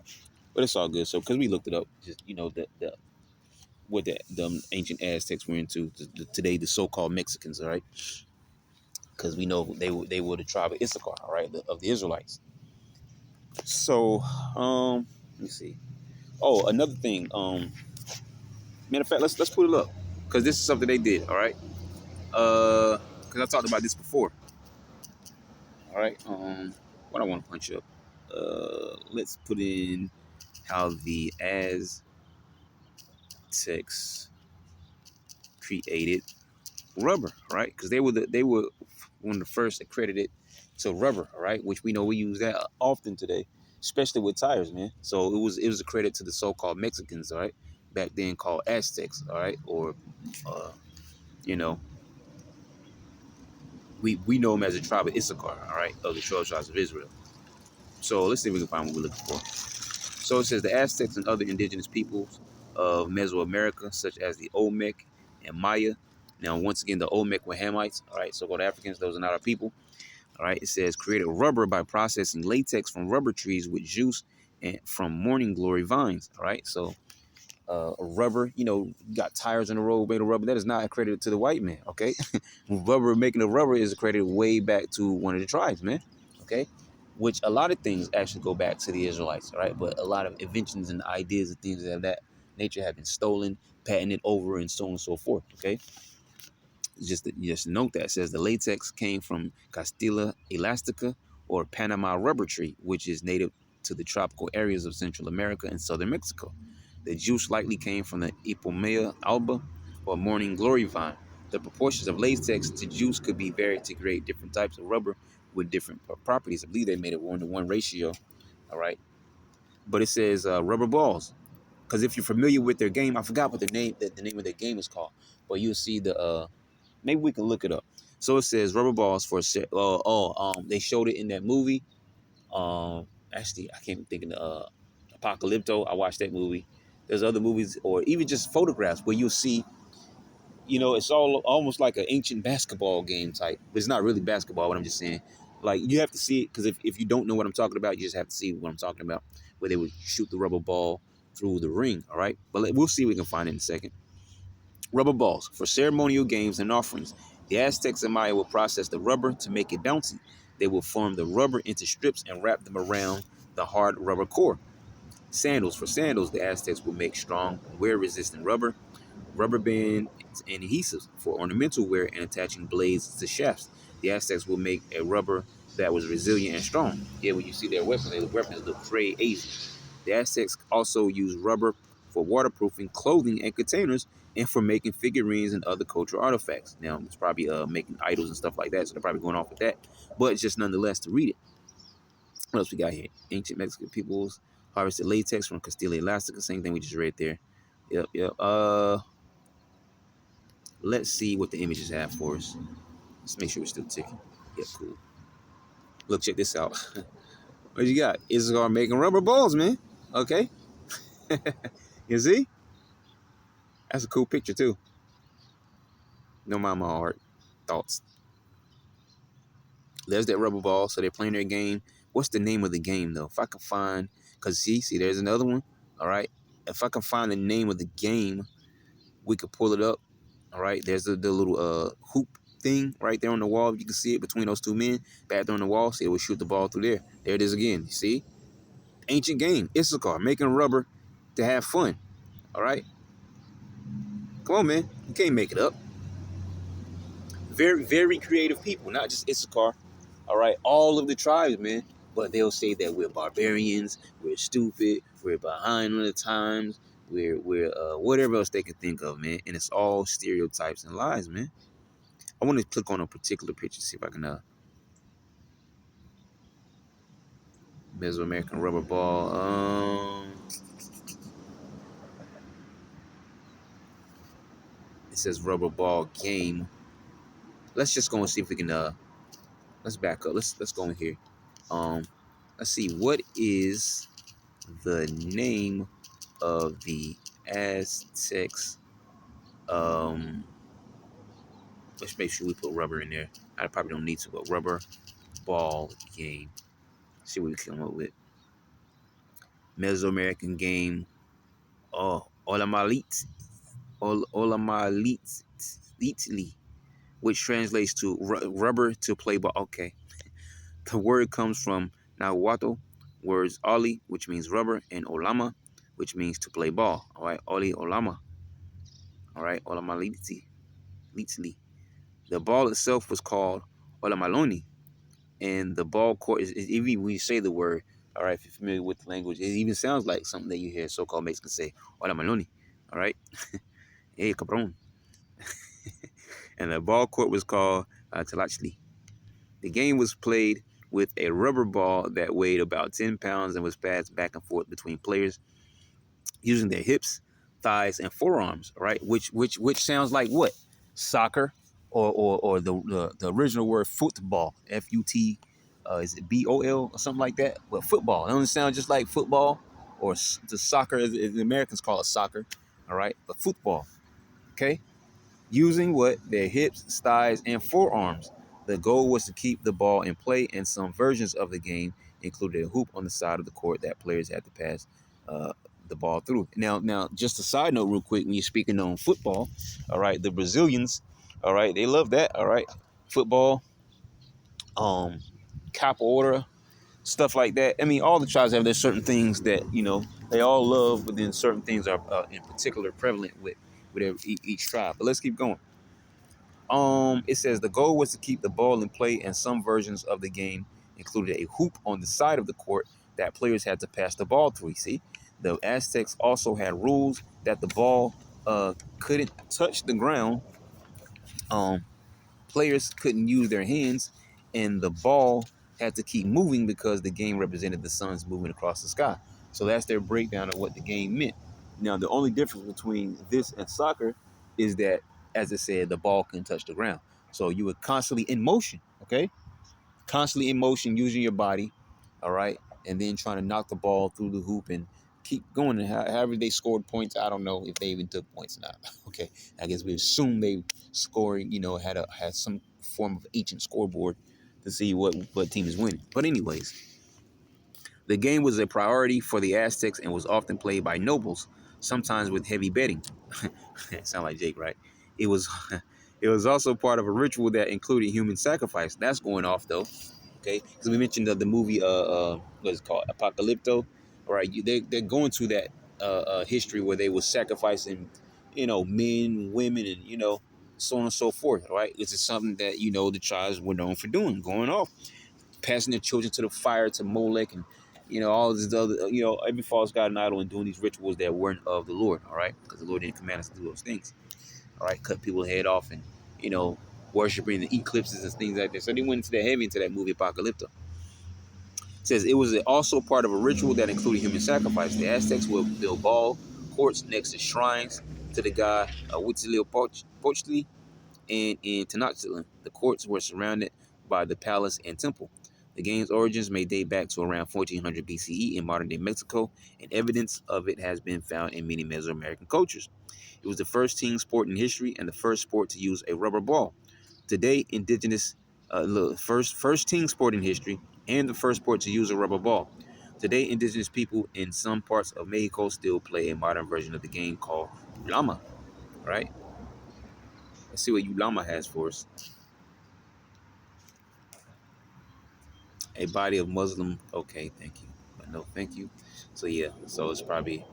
but it's all good. So because we looked it up, just the what the ancient Aztecs were into. Today, the so-called Mexicans, all right? Because we know they were the tribe of Issachar, all right, of the Israelites. So, let me see. Oh, another thing. Matter of fact, let's put it up because this is something they did, all right. Because I talked about this before, all right. What I want to punch up. Let's put in how the Aztecs created rubber, right? Because they were one of the first accredited to rubber, all right, which we know we use that often today, especially with tires, man. So it was a credit to the so-called Mexicans, all right, back then called Aztecs, all right, or uh, you know, we know them as a tribe of Issachar, all right, of the 12 tribes of Israel. So let's see if we can find what we're looking for. So it says the Aztecs and other indigenous peoples of Mesoamerica, such as the Olmec and Maya. Now, once again, the Olmec were Hamites. All right, so-called Africans, those are not our people. All right, it says created rubber by processing latex from rubber trees with juice and from morning glory vines. All right, so rubber, you got tires on the road made of rubber. That is not accredited to the white man. Okay, rubber making of rubber is accredited way back to one of the tribes, man. Okay, which a lot of things actually go back to the Israelites. All right, but a lot of inventions and ideas and things of that nature have been stolen, patented over, and so on and so forth. Okay. Just note that it says the latex came from Castilla elastica or Panama rubber tree, which is native to the tropical areas of Central America and southern Mexico. The juice likely came from the Ipomea alba or morning glory vine. The proportions of latex to juice could be varied to create different types of rubber with different properties. I believe they made it 1-to-1 ratio. All right, but it says rubber balls. Because if you're familiar with their game, I forgot what the name of their game is called, but you'll see the maybe we can look it up. So it says rubber balls for they showed it in that movie. Actually, I can't think of the Apocalypto. I watched that movie. There's other movies or even just photographs where you'll see, it's all almost like an ancient basketball game type. But it's not really basketball, what I'm just saying. Like, you have to see it because if you don't know what I'm talking about, you just have to see what I'm talking about, where they would shoot the rubber ball through the ring, all right? But we'll see what we can find in a second. Rubber balls for ceremonial games and offerings The Aztecs and Maya will process the rubber to make it bouncy. They will form the rubber into strips and wrap them around the hard rubber core. Sandals. For sandals, the Aztecs will make strong, wear-resistant rubber band and adhesives for ornamental wear and attaching blades to shafts. The Aztecs will make a rubber that was resilient and strong. Yeah, when you see their weapons look crazy. The Aztecs also use rubber for waterproofing clothing and containers and for making figurines and other cultural artifacts. Now, it's probably making idols and stuff like that, so they're probably going off with that. But just nonetheless to read it. What else we got here? Ancient Mexican peoples harvested latex from Castilla Elastica. Same thing we just read there. Yep, yep. Let's see what the images have for us. Let's make sure we're still ticking. Yep, cool. Look, check this out. What you got? Issachar making rubber balls, man. Okay. You see? That's a cool picture, too. No mind my heart. Thoughts. There's that rubber ball. So they're playing their game. What's the name of the game, though? If I can find... Because, see, there's another one. All right. If I can find the name of the game, we could pull it up. All right. There's the little hoop thing right there on the wall. You can see it between those two men. Back there on the wall. See, it will shoot the ball through there. There it is again. You see? Ancient game. Issachar. Making rubber to have fun. All right. Come on, man. You can't make it up. Very, very creative people. Not just Issachar. All right. All of the tribes, man. But they'll say that we're barbarians. We're stupid. We're behind on the times. We're whatever else they can think of, man. And it's all stereotypes and lies, man. I want to click on a particular picture, see if I can Mesoamerican rubber ball. It says rubber ball game. Let's just go and see if we can let's back up. Let's go in here. Let's see, what is the name of the Aztecs? Let's make sure we put rubber in there. I probably don't need to, but rubber ball game. See what we come up with. Mesoamerican game. Oh, Olamalit. Olamalit. Which translates to rubber to play ball. Okay. The word comes from Nahuatl words oli, which means rubber, and olama, which means to play ball. All right, oli, olama. All right, olamaliti. The ball itself was called olamaloni, and the ball court is even when you say the word. All right, if you're familiar with the language, it even sounds like something that you hear so-called Mexicans say, olamaloni. All right, hey, cabron. And the ball court was called Tlachli. The game was played with a rubber ball that weighed about 10 pounds and was passed back and forth between players using their hips, thighs, and forearms. Right, which sounds like what? Soccer, or the original word football. F-U-T. Is it B-O-L or something like that? Well, football. It doesn't sound just like football or the soccer, as the Americans call it soccer. All right, but football. Okay. Using what? Their hips, thighs, and forearms. The goal was to keep the ball in play, and some versions of the game included a hoop on the side of the court that players had to pass the ball through. Now, just a side note real quick, when you're speaking on football, all right, the Brazilians, all right, they love that, all right, football, capoeira, stuff like that. I mean, all the tribes have their certain things that, they all love, but then certain things are in particular prevalent with each tribe. But let's keep going. It says the goal was to keep the ball in play, and some versions of the game included a hoop on the side of the court that players had to pass the ball through. See, the Aztecs also had rules that the ball couldn't touch the ground. Players couldn't use their hands, and the ball had to keep moving because the game represented the suns moving across the sky. So that's their breakdown of what the game meant. Now, the only difference between this and soccer is that, as I said, the ball can touch the ground. So you were constantly in motion, okay? Constantly in motion, using your body, all right? And then trying to knock the ball through the hoop and keep going. And however they scored points, I don't know if they even took points or not. Okay, I guess we assume they scored, had some form of ancient scoreboard to see what team is winning. But anyways, the game was a priority for the Aztecs and was often played by nobles, sometimes with heavy betting. Sound like Jake, right? It was It was also part of a ritual that included human sacrifice. That's going off though, okay? Because we mentioned the movie, what is it called, Apocalypto. All right, they're going to that history where they were sacrificing, men, women, and so on and so forth. All right, this is something that the tribes were known for doing, going off, passing their children to the fire, to Molech, and all this other, every false god and idol, and doing these rituals that weren't of the Lord. All right, because the Lord didn't command us to do those things. All right, cut people's head off and worshiping the eclipses and things like that. So they went into that heavy into that movie Apocalypto. It says it was also part of a ritual that included human sacrifice. The Aztecs would build ball courts next to shrines to the god Huitzilopochtli and in Tenochtitlan. The courts were surrounded by the palace and temple. The game's origins may date back to around 1400 BCE in modern-day Mexico, and evidence of it has been found in many Mesoamerican cultures. It was the first team sport in history and the first sport to use a rubber ball. Today, indigenous first team sport in history and the first sport to use a rubber ball. Today, indigenous people in some parts of Mexico still play a modern version of the game called Ulama. Right? Let's see what Ulama has for us. A body of Muslim. Okay, thank you, but no, thank you. So yeah, so it's probably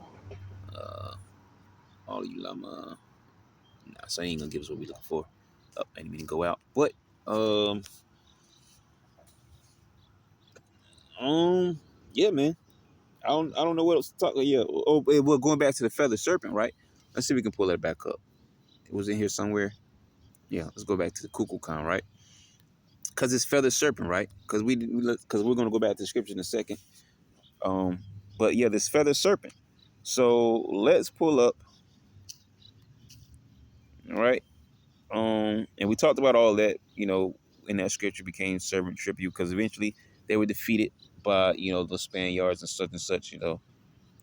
all Ulama. Nah, so he ain't gonna give us what we looking for. Oh, I didn't mean to go out, but um, um, yeah, man. I don't know what else to talk. Yeah. Oh, we're going back to the feather serpent, right? Let's see if we can pull that back up. It was in here somewhere. Yeah. Let's go back to the Kukulkan, right? Because it's feather serpent, right? Because we're gonna go back to the scripture in a second. Um, but yeah, this feather serpent. So let's pull up. All right. And we talked about all that. In that scripture became servant tribute because eventually they were defeated by the Spaniards and such. And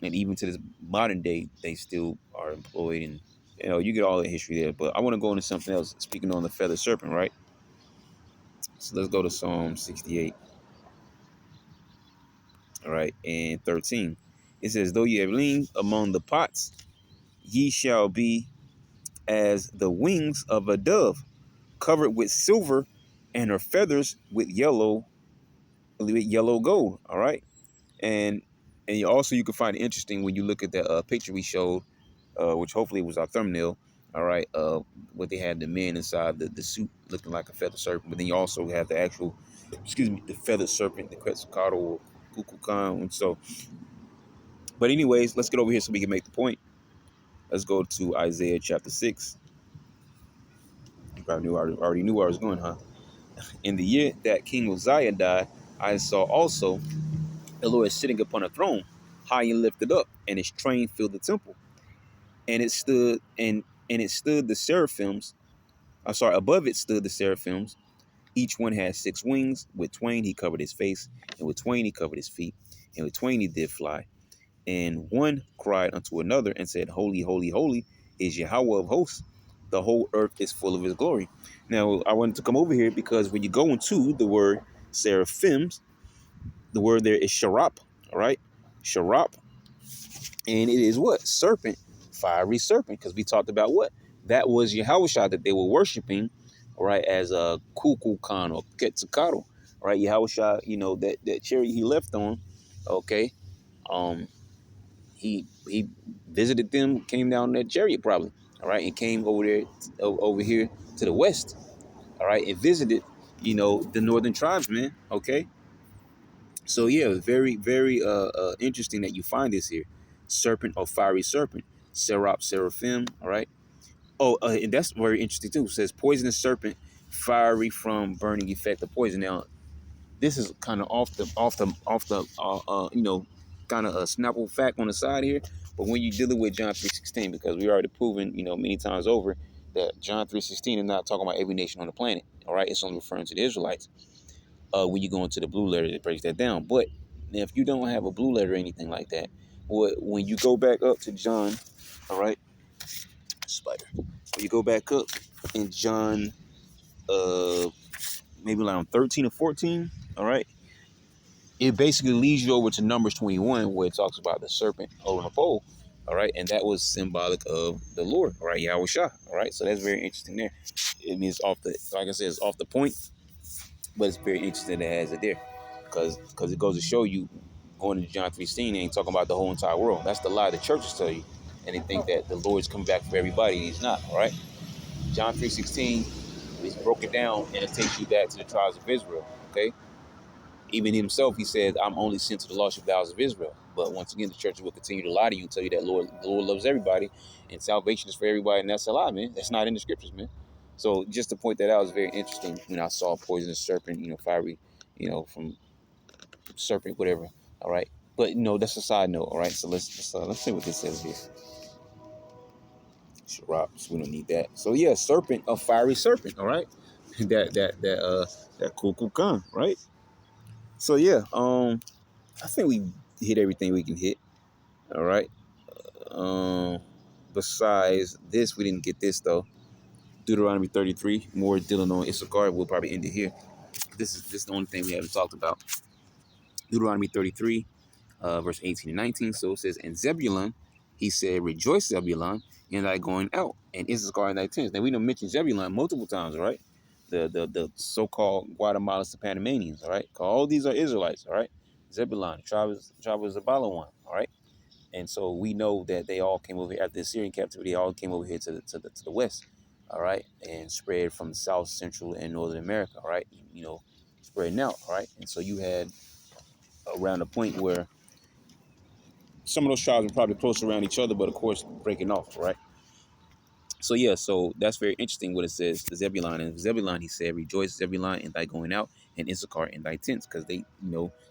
even to this modern day, they still are employed, and you get all the history there. But I want to go into something else. Speaking on the feather serpent, right? So let's go to Psalm 68, all right, and 13. It says, "Though ye have leaned among the pots, ye shall be as the wings of a dove, covered with silver, and her feathers with yellow gold." All right, and you can find it interesting when you look at the picture we showed, which hopefully was our thumbnail. All right, what they had the men inside the suit looking like a feather serpent, but then you also have the actual, the feathered serpent, the Quetzalcoatl or Kukulkan. And so, but anyways, let's get over here so we can make the point. Let's go to Isaiah chapter 6. You probably already knew where I was going, huh? In the year that King Uzziah died, I saw also the Lord sitting upon a throne, high and lifted up, and his train filled the temple. And it stood the seraphims. I'm sorry, above it stood the seraphims. Each one had 6 wings. With twain he covered his face, and with twain he covered his feet, and with twain he did fly. And one cried unto another and said, Holy, holy, holy is Yahweh of hosts. The whole earth is full of his glory. Now, I wanted to come over here because when you go into the word seraphims, the word there is sharap, all right? Sharap. And it is what? Serpent, fiery serpent, because we talked about what? That was Yahushua that they were worshiping, all right, as a Kukulkan or Quetzalcoatl, all right? Yahushua, that chariot he left on, okay? He visited them, came down that chariot probably, all right, and came over here to the west, all right, and visited, the northern tribes, man, okay? So yeah, very, very interesting that you find this here. Serpent or fiery serpent. Seraphim, all right? Oh, and that's very interesting too. It says poisonous serpent, fiery from burning effect of poison. Now, this is kind of kind of a snapple fact on the side here. But when you're dealing with John 3:16, because we already proven, many times over that John 3:16 is not talking about every nation on the planet, all right? It's only referring to the Israelites. When you go into the blue letter, it breaks that down. But if you don't have a blue letter or anything like that, when you go back up to John, all right, spider. When you go back up in John, maybe like 13 or 14, all right, it basically leads you over to Numbers 21, where it talks about the serpent holding a pole, All right, and that was symbolic of the Lord. All right, Yahweh Shah. All right, so that's very interesting there. It means off the, like I said, it's off the point, but it's very interesting that it has it there, because it goes to show you, going to John 3:16, ain't talking about the whole entire world. That's the lie the churches tell you, and they think that the Lord's coming back for everybody, and He's not. All right, John 3:16 is broken down, and it takes you back to the tribes of Israel. Okay, even Himself, He said, "I'm only sent to the lost sheep of the house of Israel." But once again, the churches will continue to lie to you and tell you that the Lord loves everybody, and salvation is for everybody, and that's a lie, man. That's not in the scriptures, man. So just to point that out was very interesting when I saw poisonous serpent, fiery, from serpent, whatever. All right, but that's a side note. All right, so let's see what this says here. Sharap, so we don't need that. So yeah, serpent, a fiery serpent. All right, that kukulkan, right? So yeah, I think we hit everything we can hit. All right. Um, Besides this, we didn't get this though. Deuteronomy 33, more dealing on Issachar. We'll probably end it here. This is the only thing we haven't talked about. Deuteronomy 33, verse 18 and 19. So it says, and Zebulun, he said, rejoice, Zebulun, in thy going out, and Issachar in thy tents. Now we don't mention Zebulun multiple times, right? The so-called Guatemalans, the Panamanians, all right? All these are Israelites, all right? Zebulun, tribe of Zabalawan, all right? And so we know that they all came over here after the Syrian captivity. They all came over here to the west, all right, and spread from South, Central, and Northern America, all right, spreading out, all right. And so you had around a point where some of those tribes were probably close around each other, but of course breaking off, right? So yeah, so that's very interesting what it says to Zebulun. And Zebulun, he said, rejoice, Zebulun, in thy going out, and Issachar in thy tents, because they,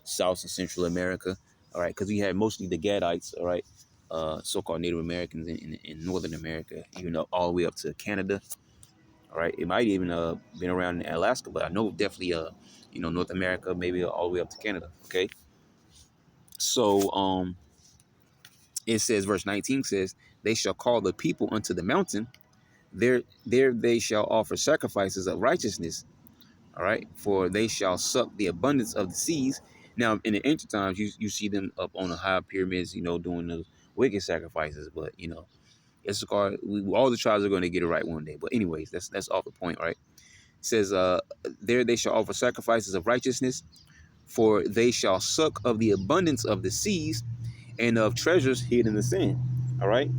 South and Central America, all right, because we had mostly the Gadites, all right, so-called Native Americans in Northern America, all the way up to Canada, all right. It might even been around in Alaska, but I know definitely North America, maybe all the way up to Canada. Okay, so it says, verse 19 says, they shall call the people unto the mountain. There they shall offer sacrifices of righteousness. All right, for they shall suck the abundance of the seas. Now, in the ancient times, you see them up on the high pyramids, doing the wicked sacrifices. But Issachar, all the tribes are going to get it right one day. But anyways, that's off the point, right? It says, there they shall offer sacrifices of righteousness, for they shall suck of the abundance of the seas and of treasures hid in the sand. All right.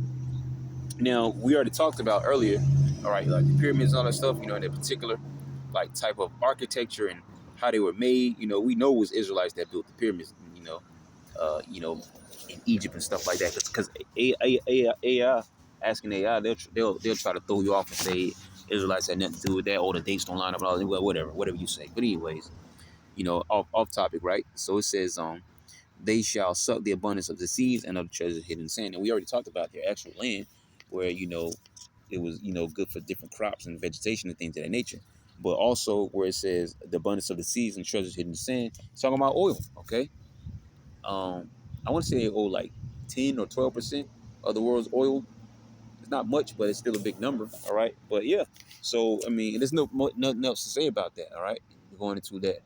Now, we already talked about earlier, all right, like the pyramids and all that stuff, in that particular like type of architecture and how they were made. We know it was Israelites that built the pyramids, uh, you know, in Egypt and stuff like that. Because AI, asking AI, they'll try to throw you off and say Israelites had nothing to do with that, or the dates don't line up, and all that. Well, whatever you say. But anyways, off topic, right? So it says, they shall suck the abundance of the seas and of the treasures hidden in sand. And we already talked about their actual land, where it was good for different crops and vegetation and things of that nature. But also where it says the abundance of the seas and treasures hidden in sand, it's talking about oil. Okay, I want to say they owe like 10 or 12% of the world's oil. It's not much, but it's still a big number. All right, but yeah. So I mean, there's nothing else to say about that. All right, going into that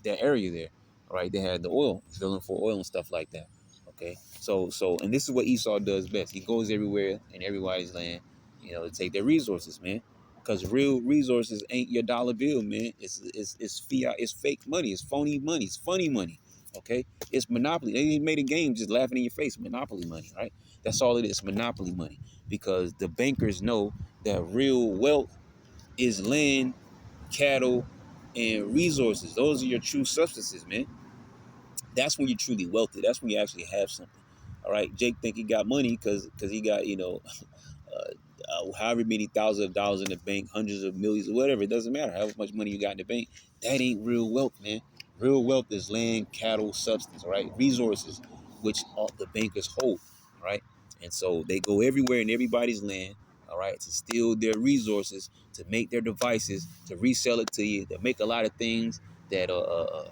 area there. All right, they had the oil, drilling for oil and stuff like that. Okay, so and this is what Esau does best. He goes everywhere in everybody's land, to take their resources, man. Because real resources ain't your dollar bill, man. It's fiat, it's fake money, it's phony money, it's funny money. Okay, it's monopoly. They made a game just laughing in your face. Monopoly money, right? That's all it is, monopoly money. Because the bankers know that real wealth is land, cattle, and resources. Those are your true substances, man. That's when you're truly wealthy. That's when you actually have something. All right. Jake think he got money because he got however many thousands of dollars in the bank, hundreds of millions, or whatever. It doesn't matter how much money you got in the bank. That ain't real wealth, man. Real wealth is land, cattle, substance, all right? Resources, which all the bankers hold, all right? And so they go everywhere in everybody's land, all right, to steal their resources, to make their devices, to resell it to you, to make a lot of things that are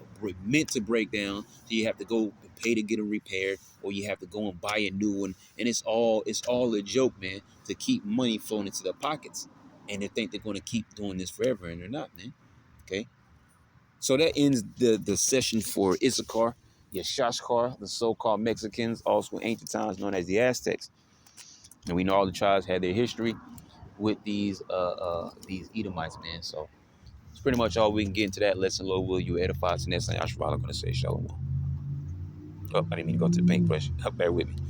meant to break down. So you have to go pay to get them repaired, or you have to go and buy a new one. And it's all a joke, man, to keep money flowing into their pockets. And they think they're going to keep doing this forever, and they're not, man. Okay? So that ends the session for Issachar, Yashashkar, the so-called Mexicans, also in ancient times known as the Aztecs. And we know all the tribes had their history with these Edomites, man. So it's pretty much all we can get into that lesson. Lord, will you edify us? And that's Yashashkar going to say shalom. Oh, I didn't mean to go to the paintbrush. Bear with me.